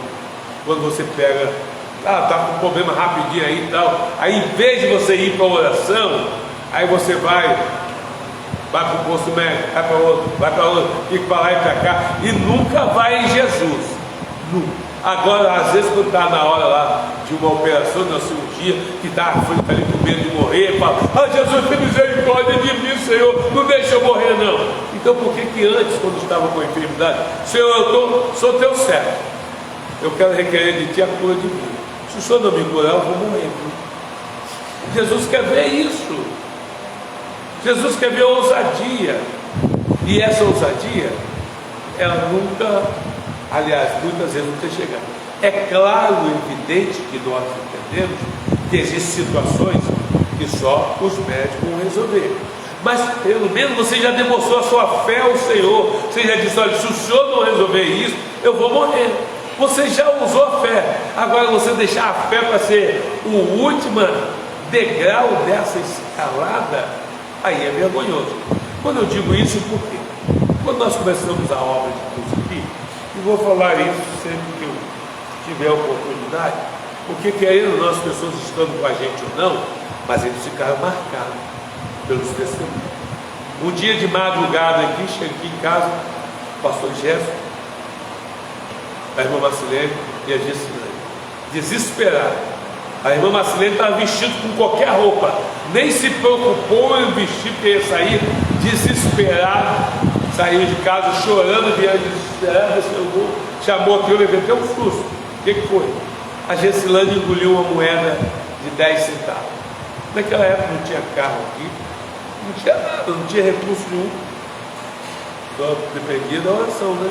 Quando você pega, está com um problema rapidinho aí e tal, aí em vez de você ir para a oração, aí você vai para o posto médico, vai para outro, fica para lá e para cá, e nunca vai em Jesus. Nunca. Agora, às vezes, quando está na hora lá de uma operação, de uma cirurgia, que está aflito ali com medo de morrer, fala, Jesus, tem misericórdia de mim, Senhor, não deixa eu morrer não. Então por que antes, quando estava com a enfermidade, Senhor, eu sou teu servo, eu quero requerer de ti a cura de mim, se o Senhor não me curar, eu vou morrer. Jesus quer ver isso, Jesus quer ver ousadia, e essa ousadia, ela nunca, aliás, muitas vezes não tem chegado. É claro e evidente que nós entendemos que existem situações que só os médicos vão resolver, mas pelo menos você já demonstrou a sua fé ao Senhor. Você já disse, olha, se o Senhor não resolver isso, eu vou morrer. Você já usou a fé. Agora você deixar a fé para ser o último degrau dessa escalada, aí é vergonhoso. Quando eu digo isso, por quê? Quando nós começamos a obra de Deus aqui, e vou falar isso sempre que eu tiver a oportunidade, porque querendo nós, pessoas estando com a gente ou não, mas eles ficaram marcados. pelos testemunhos. Um dia de madrugada aqui, cheguei aqui em casa, o pastor Gerson, a irmã Marcelene e a Gessilane, desesperada. A irmã Marcelene estava vestida com qualquer roupa, nem se preocupou em vestir, porque ia sair desesperada, saiu de casa chorando, vinha desesperada, chamou aqui, eu levei até um susto. O que foi? A Gessilane engoliu uma moeda de 10 centavos. Naquela época não tinha carro aqui, não tinha nada, não tinha recurso nenhum. Só dependia da oração, né?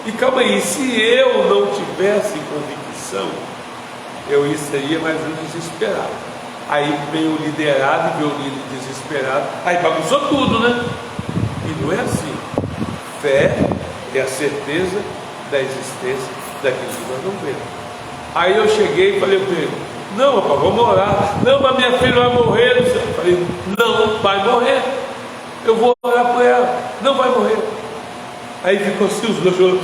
E calma aí, se eu não tivesse convicção, eu seria mais um desesperado. Aí veio o liderado, veio o líder desesperado, aí bagunçou tudo, né? E não é assim. Fé é a certeza da existência daquilo que nós não vemos. Aí eu cheguei e falei para ele: não, rapaz, vamos orar. Não, mas minha filha vai morrer. Eu falei: não vai morrer. Eu vou orar por ela. Não vai morrer. Aí ficou assim os dois chorando.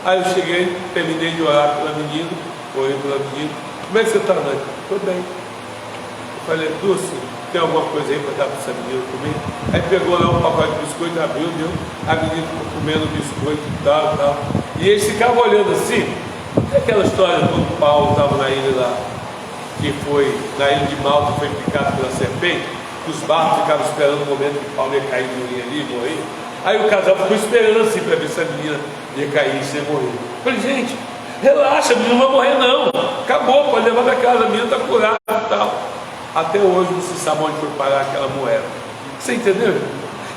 Aí eu cheguei, terminei de orar pela menina, orei pela menina. Como é que você está, Nani? Estou bem. Eu falei: Dulce, tem alguma coisa aí para dar para essa menina comer? Aí pegou lá um pacote de biscoito, abriu, deu. A menina ficou comendo biscoito e tal, tal. E eles ficavam olhando assim. Aquela história quando Paulo estava na ilha lá, que foi na ilha de Malta, foi picado pela serpente, que os barcos ficavam esperando o momento que Paulo ia cair no rio ali e morrer. Aí o casal ficou esperando assim para ver se a menina ia cair e ia morrer. Eu falei: gente, relaxa, a menina não vai morrer não, acabou, pode levar para casa, a menina está curada e tal. Até hoje não se sabe onde foi parar aquela moeda. Você entendeu?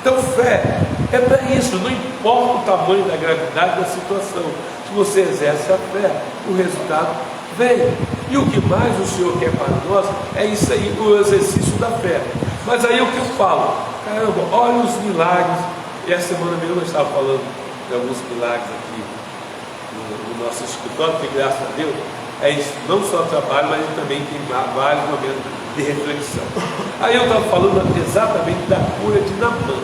Então fé é para isso, não importa o tamanho da gravidade da situação. Se você exerce a fé, o resultado vem. E o que mais o Senhor quer para nós é isso aí, o exercício da fé. Mas aí o que eu falo? Caramba, olha os milagres. E essa semana mesmo eu estava falando de alguns milagres aqui no nosso escritório, que graças a Deus é isso, não só trabalho, mas também tem vários momentos de reflexão. Aí eu estava falando exatamente da cura de Naamã.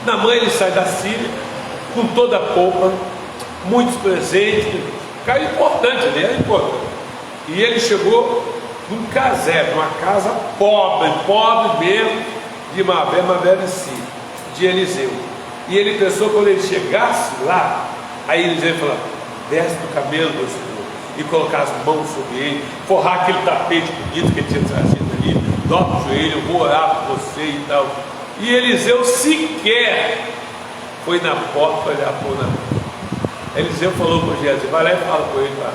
Naamã, ele sai da Síria com toda a polpa, muitos presentes, cara importante ali, era importante. E ele chegou num casebre, numa casa pobre mesmo, de Mabé de Eliseu. E ele pensou, quando ele chegasse lá, aí Eliseu falou: desce do camelo, meu senhor, e colocar as mãos sobre ele, forrar aquele tapete bonito que ele tinha trazido ali, dobra o joelho, eu vou orar por você e tal. E Eliseu sequer foi na porta para olhar por Naamã. Eliseu falou com Geazi: vai lá e fala com ele lá.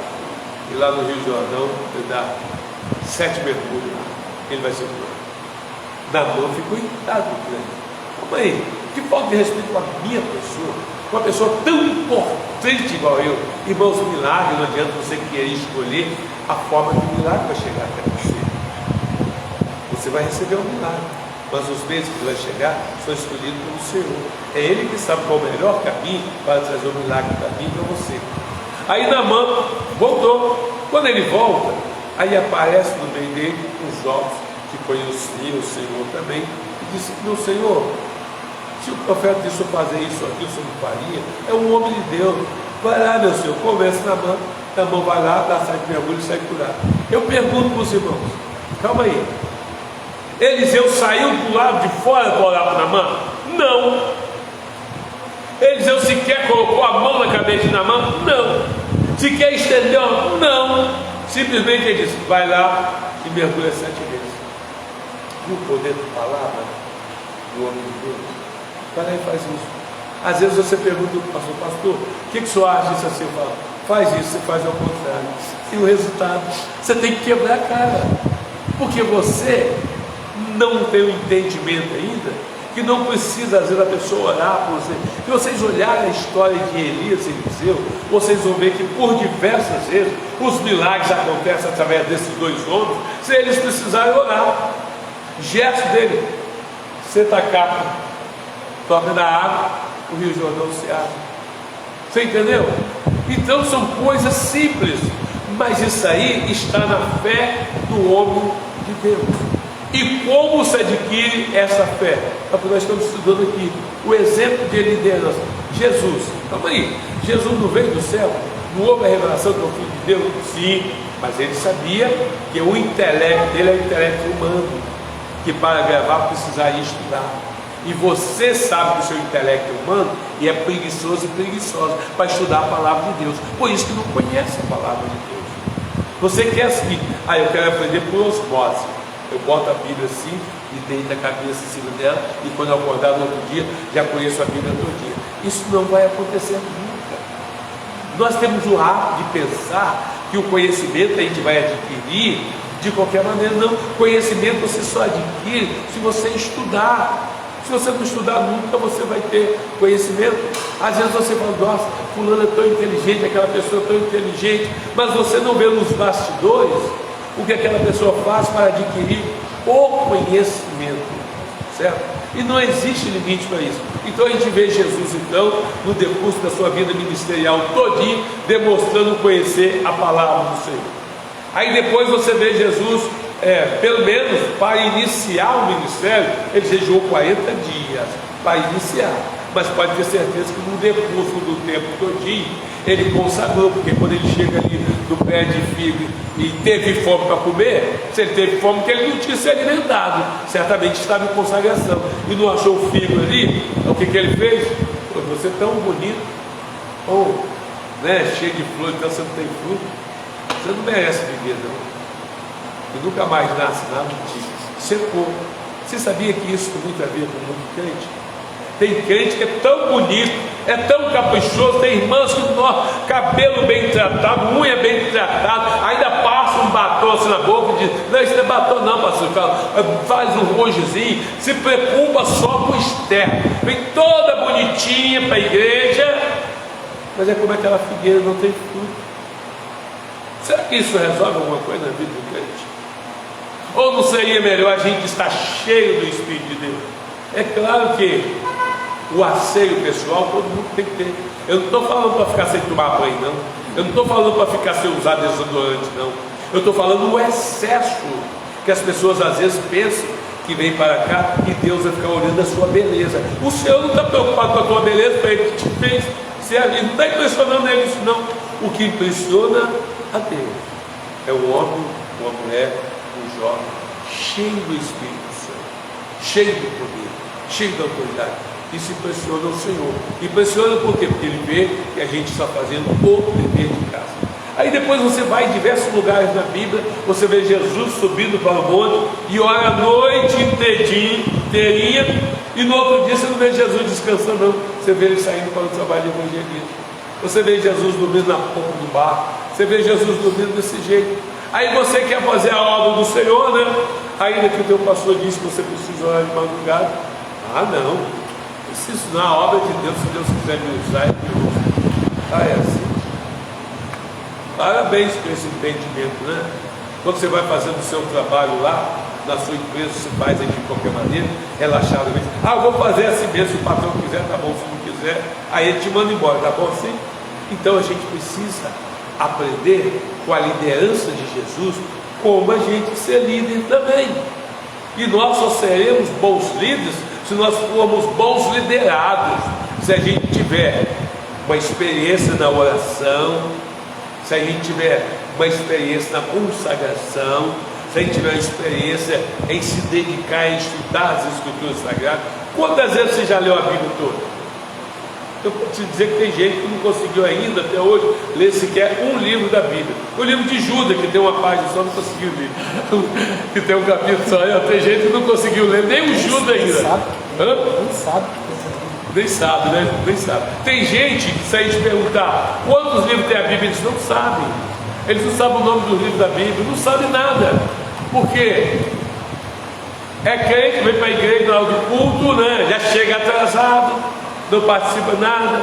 E lá no Rio Jordão, ele dá 7 mergulhos, ele vai ser curado. Naamã ficou irritado com ele. Calma aí, que falta de respeito com a minha pessoa, uma pessoa tão importante igual eu. Irmãos, o milagre, não adianta você querer escolher a forma que o milagre vai chegar até você. Você vai receber um milagre, mas os meios que vai chegar são escolhidos pelo Senhor. É Ele que sabe qual é o melhor caminho para trazer o milagre para mim e para você. Aí Naamã voltou. Quando ele volta, aí aparece no meio dele um jovem que conhecia o Senhor também, e disse: meu Senhor, se o profeta disse eu fazer isso aqui, o Senhor não faria? É um homem de Deus. Vai lá, meu Senhor, conversa Naamã. Naamã vai lá, dá 7 mergulhos e sai curado. Eu pergunto para os irmãos, calma aí, Eliseu saiu do lado de fora para orar para Naamã? Não. Eliseu sequer colocou a mão na cabeça de Naamã? Não. Sequer estendeu? Não. Simplesmente ele disse: vai lá e mergulha 7 vezes. E o poder da palavra do homem de Deus? Vai lá e faz isso. Às vezes você pergunta para o pastor: o que o senhor acha disso assim? Eu falo: faz isso, você faz ao contrário. E o resultado, você tem que quebrar a cara. Porque você não tem o entendimento ainda, que não precisa às vezes a pessoa orar por você. Se vocês olharem a história de Elias e Eliseu, vocês vão ver que por diversas vezes os milagres acontecem através desses 2 homens, sem eles precisarem orar. Gesto dele: senta a capa, toca na água, o Rio Jordão se abre. Você entendeu? Então são coisas simples, mas isso aí está na fé do homem de Deus. E como se adquire essa fé? É o que nós estamos estudando aqui, o exemplo de liderança. Jesus, calma aí, Jesus não veio do céu, não houve a revelação do Filho de Deus? Sim, mas ele sabia que o intelecto dele é o intelecto humano. que para gravar precisaria estudar. E você sabe do seu intelecto humano e é preguiçoso e preguiçosa para estudar a palavra de Deus. Por isso que não conhece a palavra de Deus. Você quer assim, eu quero aprender por osmose. Eu boto a Bíblia assim e deito a cabeça em cima dela, e quando eu acordar no outro dia, já conheço a Bíblia todo dia. Isso não vai acontecer nunca. Nós temos o hábito de pensar que o conhecimento a gente vai adquirir de qualquer maneira. Não, conhecimento você só adquire se você estudar. Se você não estudar nunca, você vai ter conhecimento. Às vezes você fala, nossa, fulano é tão inteligente, aquela pessoa é tão inteligente, mas você não vê nos bastidores o que aquela pessoa faz para adquirir o conhecimento, certo? E não existe limite para isso. Então a gente vê Jesus, então, no decurso da sua vida ministerial todinho, demonstrando conhecer a palavra do Senhor. Aí depois você vê Jesus, pelo menos para iniciar o ministério, ele jejuou 40 dias para iniciar. Mas pode ter certeza que no decurso do tempo todinho, ele consagrou, porque quando ele chega ali no pé de figo e teve fome para comer, se ele teve fome, porque ele não tinha se alimentado, certamente estava em consagração, e não achou o figo ali, o que ele fez? Pô, você é tão bonito, cheio de flor, então você não tem fruto, você não merece viver não, e nunca mais nasce nada de ti, secou. Você sabia que isso tem muito a ver com o mundo crente? Tem crente que é tão bonito, é tão caprichoso, tem irmãs que cabelo bem tratado, unha bem tratada, ainda passa um batom assim na boca e diz, não, isso não é batom não, pastor, faz um rojozinho, se preocupa só com o externo, vem toda bonitinha para a igreja, mas é como aquela figueira, não tem fruto. Será que isso resolve alguma coisa na vida do crente? Ou não seria melhor a gente estar cheio do Espírito de Deus? É claro que o asseio pessoal todo mundo tem que ter. Eu não estou falando para ficar sem tomar banho, não. Eu não estou falando para ficar sem usar desodorante, não. Eu estou falando do excesso que as pessoas às vezes pensam que vem para cá e Deus vai ficar olhando a sua beleza. O Senhor não está preocupado com a tua beleza, para Ele que te fez. Não está impressionando Ele isso, não. O que impressiona a Deus é um homem, uma mulher, um jovem cheio do Espírito Santo, cheio de poder, cheio de autoridade. Isso impressiona o Senhor. Impressiona por quê? Porque Ele vê que a gente está fazendo o dever de casa. Aí depois você vai em diversos lugares na Bíblia, você vê Jesus subindo para o monte e ora a noite inteirinha, e no outro dia você não vê Jesus descansando, não. Você vê Ele saindo para o trabalho de evangelismo. Você vê Jesus dormindo na ponta do barco. Você vê Jesus dormindo desse jeito. Aí você quer fazer a obra do Senhor, né? Ainda que o teu pastor disse que você precisa orar de madrugada. Não, preciso na obra de Deus, se Deus quiser me usar, Ele me usa. É assim. Parabéns por esse entendimento, né? Quando você vai fazendo o seu trabalho lá, na sua empresa, você faz aí de qualquer maneira, relaxadamente. Eu vou fazer assim mesmo, se o patrão quiser, tá bom, se não quiser, aí ele te manda embora, tá bom assim? Então a gente precisa aprender com a liderança de Jesus, como a gente ser líder também. E nós só seremos bons líderes se nós formos bons liderados, se a gente tiver uma experiência na oração, se a gente tiver uma experiência na consagração, se a gente tiver uma experiência em se dedicar a estudar as Escrituras Sagradas. Quantas vezes você já leu a Bíblia toda? Eu vou te dizer que tem gente que não conseguiu ainda, até hoje, ler sequer um livro da Bíblia. O livro de Judas, que tem uma página só, não conseguiu ler. Que tem um capítulo só, tem gente que não conseguiu ler nem o Judas ainda. Nem sabe. Nem sabe, né? Nem sabe. Tem gente que, se a gente perguntar quantos livros tem a Bíblia, eles não sabem. Eles não sabem o nome dos livros da Bíblia, não sabem nada. Por quê? É crente, vem para a igreja na hora do culto, né? Já chega atrasado, não participa nada,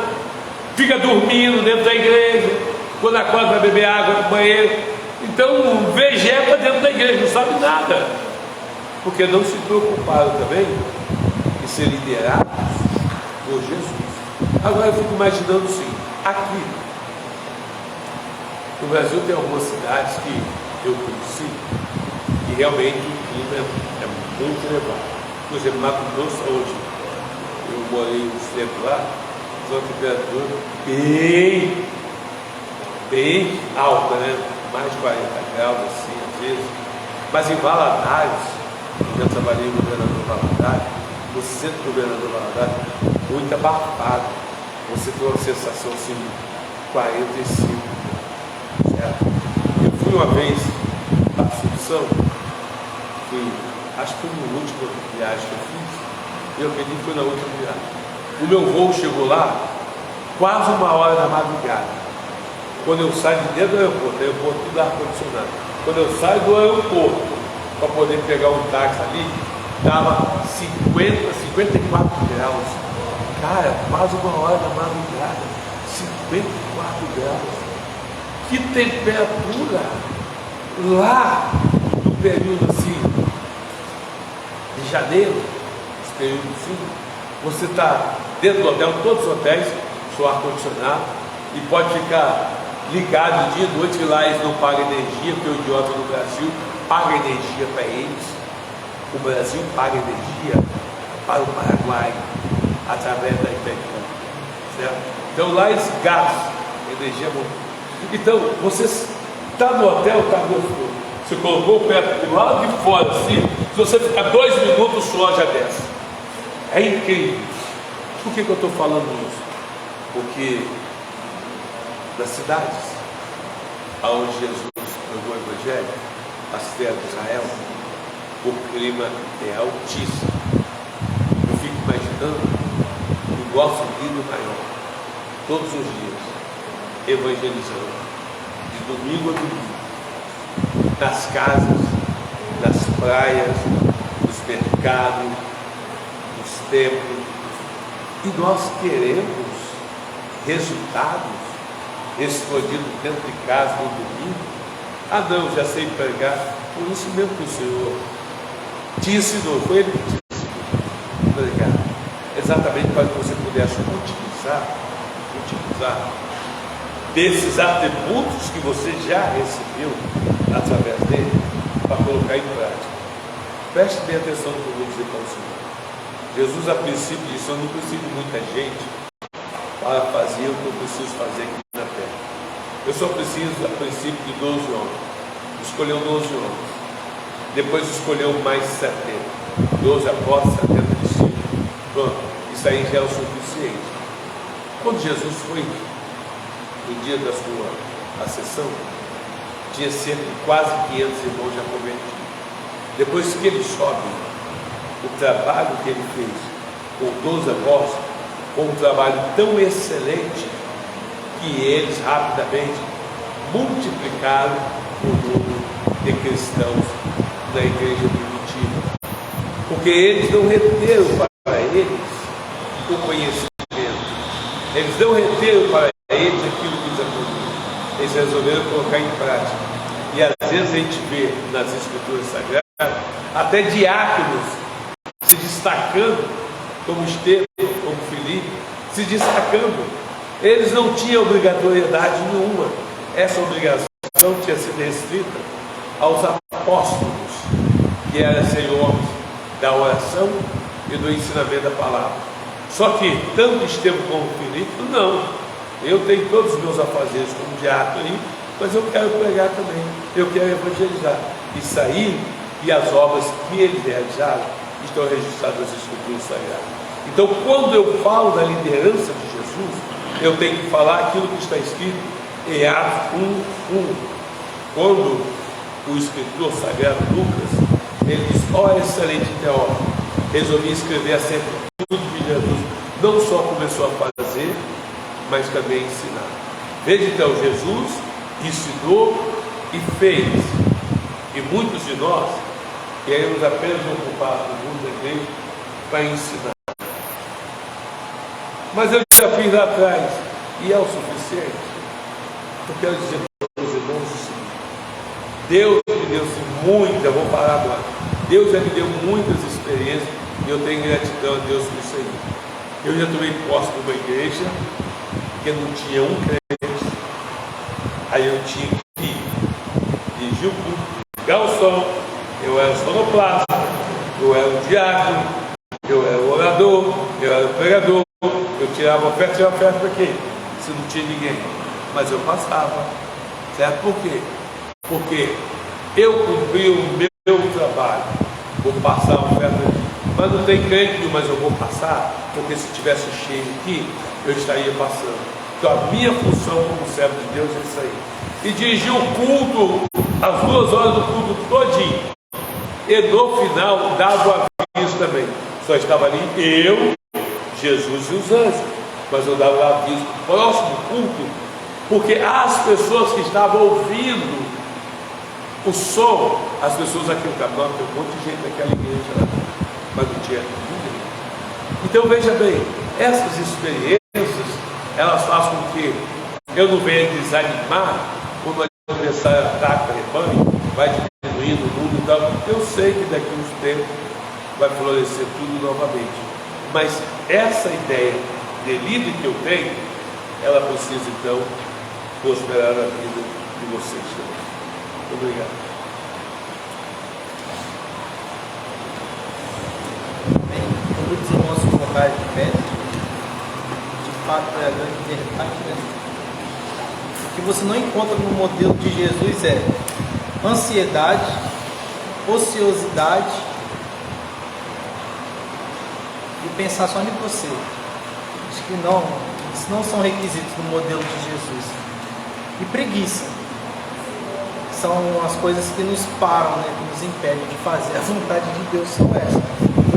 fica dormindo dentro da igreja, quando acorda vai beber água no banheiro. Então vegeta dentro da igreja, não sabe nada, porque não se preocuparam também em ser liderados por Jesus. Agora eu fico imaginando assim, aqui no Brasil tem algumas cidades que eu conheci que realmente o clima é muito elevado. Por exemplo, Mato Grosso hoje, eu morei uns tempos lá, uma temperatura bem alta, né? Mais de 40 graus assim, às vezes. Mas em Valadares, já trabalhei no governador Valadares, no centro do governador Valadares, muito abafado. Você tem uma sensação assim, 45, certo? Eu fui uma vez para Assunção, acho que foi na última viagem que eu fiz, eu acredito que foi na última viagem. O meu voo chegou lá quase 1h da madrugada. Quando eu saio de dentro do aeroporto tudo ar-condicionado. Quando eu saio do aeroporto para poder pegar um táxi ali, estava 54 graus. Cara, quase 1h da madrugada, 54 graus. Que temperatura! Lá, no período assim, de janeiro, esse período assim, você está dentro do hotel, todos os hotéis, seu ar-condicionado, e pode ficar ligado de dia e noite, que lá eles não pagam energia, porque o idiota do Brasil paga energia para eles. O Brasil paga energia para o Paraguai através da internet, certo? Então lá eles gastam energia muito. Então você está no hotel, está gostoso. Você colocou o pé do lado de fora assim, se você ficar 2 minutos, o suor já desce. É incrível. Por que eu estou falando isso? Porque nas cidades onde Jesus pregou o Evangelho, as terras de Israel, o clima é altíssimo. Eu fico imaginando o nosso líder maior, todos os dias, evangelizando, de domingo a domingo, nas casas, nas praias, nos mercados, nos templos, e nós queremos resultados escondidos dentro de casa no domingo. Ah não, já sei pregar. Por isso mesmo que o Senhor te ensinou, foi Ele que te ensinou pregar, exatamente para que você pudesse utilizar desses atributos que você já recebeu através dele, para colocar em prática. Preste bem atenção no que eu vou dizer para o Senhor. Jesus, a princípio, disse: eu não preciso de muita gente para fazer o que eu preciso fazer aqui na terra. Eu só preciso, a princípio, de 12 homens. Escolheu 12 homens. Depois escolheu mais 70. 12 apóstolos, 70 discípulos. Pronto, isso aí já é o suficiente. Quando Jesus foi no dia da sua ascensão, tinha cerca de quase 500 irmãos já convertidos. Depois que ele sobe, o trabalho que ele fez com 12 apóstolos foi um trabalho tão excelente que eles rapidamente multiplicaram o número de cristãos na igreja primitiva, porque eles não reteram para eles o conhecimento, eles não reteram para eles aquilo que eles aprenderam, eles resolveram colocar em prática. E às vezes a gente vê nas escrituras sagradas até diáconos se destacando, como Estevão, como Filipe, se destacando. Eles não tinham obrigatoriedade nenhuma. Essa obrigação tinha sido restrita aos apóstolos, que eram senhores da oração e do ensinamento da palavra. Só que tanto Estevão como Filipe, não. Eu tenho todos os meus afazeres como diácono aí, mas eu quero pregar também, eu quero evangelizar. Isso aí, e as obras que eles realizaram estão registradas nas escrituras sagradas. Então, quando eu falo da liderança de Jesus, eu tenho que falar aquilo que está escrito em Atos 1:1. Quando o escritor sagrado Lucas, ele diz: ó excelente teólogo, resolvi escrever acerca de tudo que Jesus não só começou a fazer, mas também a ensinar. Veja então, Jesus ensinou e fez, e muitos de nós queremos apenas ocupar o mundo da igreja para ensinar. Mas eu já fiz lá atrás, e é o suficiente. Eu quero dizer para os irmãos o seguinte: Deus me deu muita, vou parar agora. Deus já me deu muitas experiências e eu tenho gratidão a Deus por isso aí. Eu já tomei posse de uma igreja que não tinha um crente, aí eu tinha que dirigir o culto, ligar o som, eu era o sonoplasta, eu era o diácono, eu era o orador, eu era o pregador, eu tirava oferta para quê? Se não tinha ninguém. Mas eu passava, certo? Por quê? Porque eu cumpri o meu trabalho, vou passar a oferta, mas não tem crente, mas eu vou passar, porque se tivesse cheio aqui, eu estaria passando. Então a minha função como servo de Deus é isso aí. E dirigir o culto, as 2 horas do culto todinho. E no final dava o aviso também. Só estava ali eu, Jesus e os anjos. Mas eu dava o aviso no próximo culto, porque as pessoas que estavam ouvindo o som, as pessoas aqui no canal, tem um monte de gente naquela igreja lá, mas não tinha ninguém. Então veja bem, essas experiências, elas fazem com que eu não venha desanimar quando o adversário ataca o rebanho, vai diminuindo o mundo e tal. Eu sei que daqui a uns tempos vai florescer tudo novamente, mas essa ideia de líder que eu tenho, ela precisa então prosperar a vida de vocês também. Muito obrigado. Bem, quando os irmãos se colocarem de pé, de fato é a grande verdade, né? O que você não encontra no modelo de Jesus é ansiedade, ociosidade e pensar só em você. Acho que não, isso não são requisitos no modelo de Jesus. E preguiça. São as coisas que nos param, né, que nos impedem de fazer a vontade de Deus, são essas: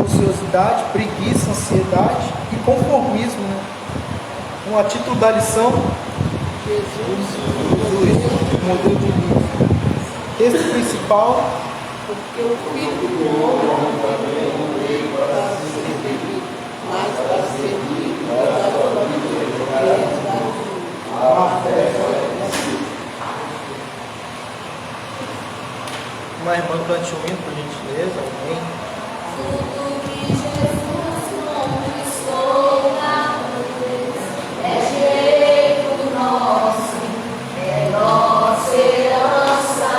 ociosidade, preguiça, ansiedade e conformismo, né? A título da lição, Jesus, o modelo de vida. Texto principal, porque o Filho do Homem não veio para ser servido, mas para servir e dar sua vida. uma irmã cante um hino, por gentileza, alguém? Tudo que Jesus conquistou na cruz é direito nosso, é nossa herança.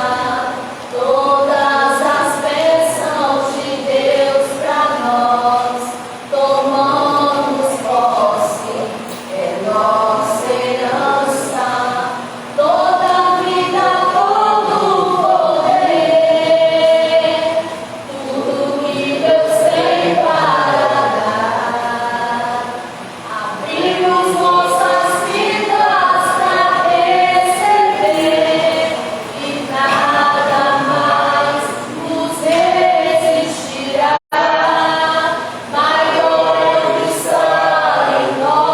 Todas as bênçãos de Deus para nós tomamos posse, é nossa herança. Toda a vida, todo o poder, tudo que Deus tem para dar. Abrimos nossas vidas para receber e nada mais nos resistirá. Maior é o que está em nós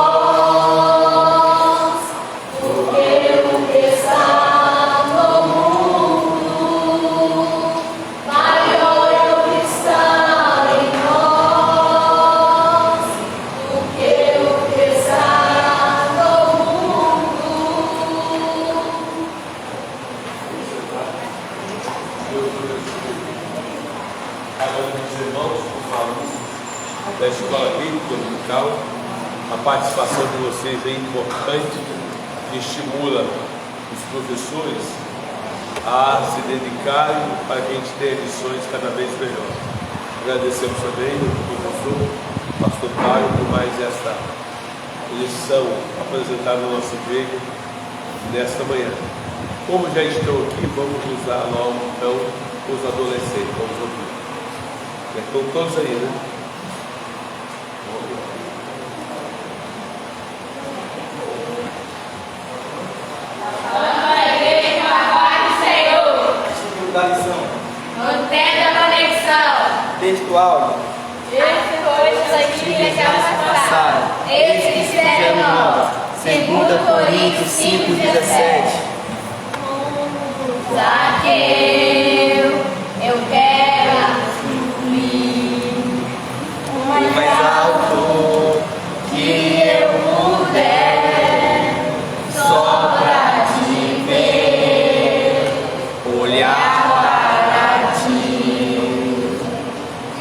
do que o que está no mundo. Maior é o que está em nós do que o que está no mundo. Agora, meus irmãos, os alunos da Escola Bíblica Dominical, a participação de vocês é importante e estimula os professores a se dedicarem para que a gente tenha lições cada vez melhores. Agradecemos também ao professor, pastor Caio, por mais esta lição apresentada no nosso igreja nesta manhã. Como já estão aqui, vamos usar logo então os adolescentes, vamos ouvir. Já estão todos aí, né? Título da lição, Mantendo a conexão. texto áudio. Essas coisas aqui já passaram. Eles que fizeram nova. 2 Coríntios 5,17. Zaqueu, eu quero subir o mais alto que eu puder, só pra te ver, Olhar para ti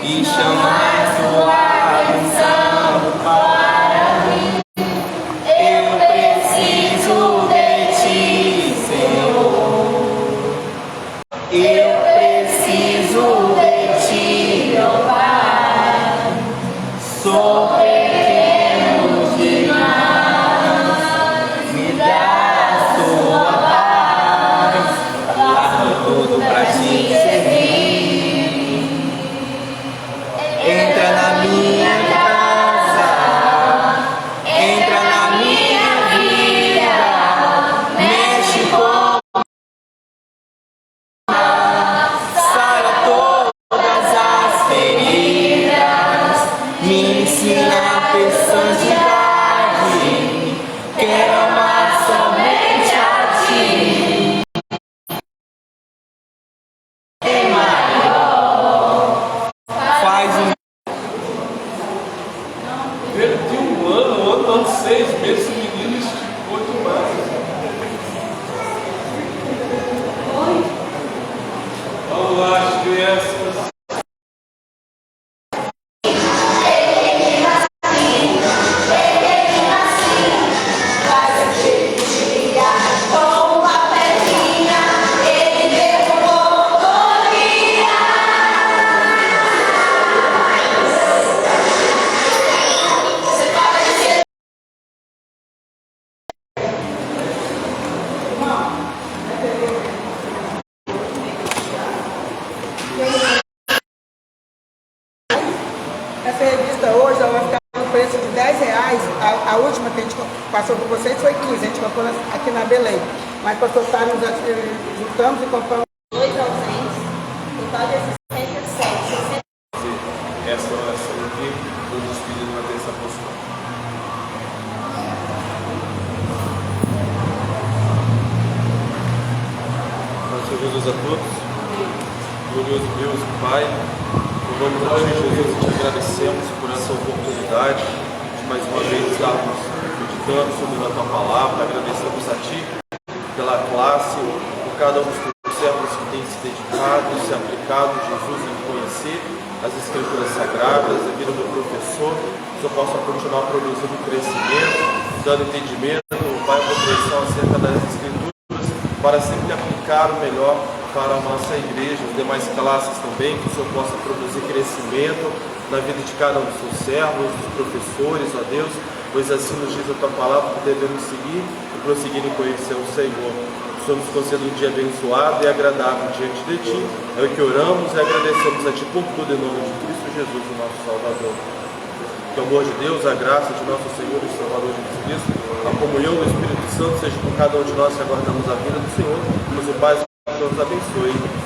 e chamar tua atenção para mim. Eu preciso de ti. Essa revista hoje ela vai ficar no preço de R$10. A última que a gente passou por vocês foi 15, a gente comprou aqui na Belém. Mas pastor Sário, nós juntamos e compramos 2 ausentes, total de 67. Essa oração aqui, nos despedindo uma terça apostólica. Senhor Jesus a todos, glorioso Deus e Pai, louvamos a Ti, Jesus, e Te agradecemos por essa oportunidade de mais uma vez estarmos meditando sobre a Tua Palavra. Agradecemos a Ti pela classe, por cada um dos servos que tem se dedicado, se aplicado, Jesus, em conhecer as Escrituras Sagradas, a vida do professor, que o Senhor possa continuar produzindo crescimento, dando entendimento, Pai, compreensão acerca das Escrituras, para sempre aplicar o melhor para a nossa igreja, as demais classes também, que o Senhor possa produzir crescimento na vida de cada um dos seus servos, dos professores, ó Deus, pois assim nos diz a Tua Palavra que devemos seguir e prosseguir em conhecer o Senhor. O Senhor nos conceda um dia abençoado e agradável diante de Ti. É o que oramos e agradecemos a Ti por tudo, em nome de Cristo Jesus, o nosso Salvador. Que o amor de Deus, a graça de nosso Senhor e Salvador Jesus Cristo, a comunhão do Espírito Santo seja com cada um de nós que aguardamos a vida do Senhor. Deus o Pai nos abençoe.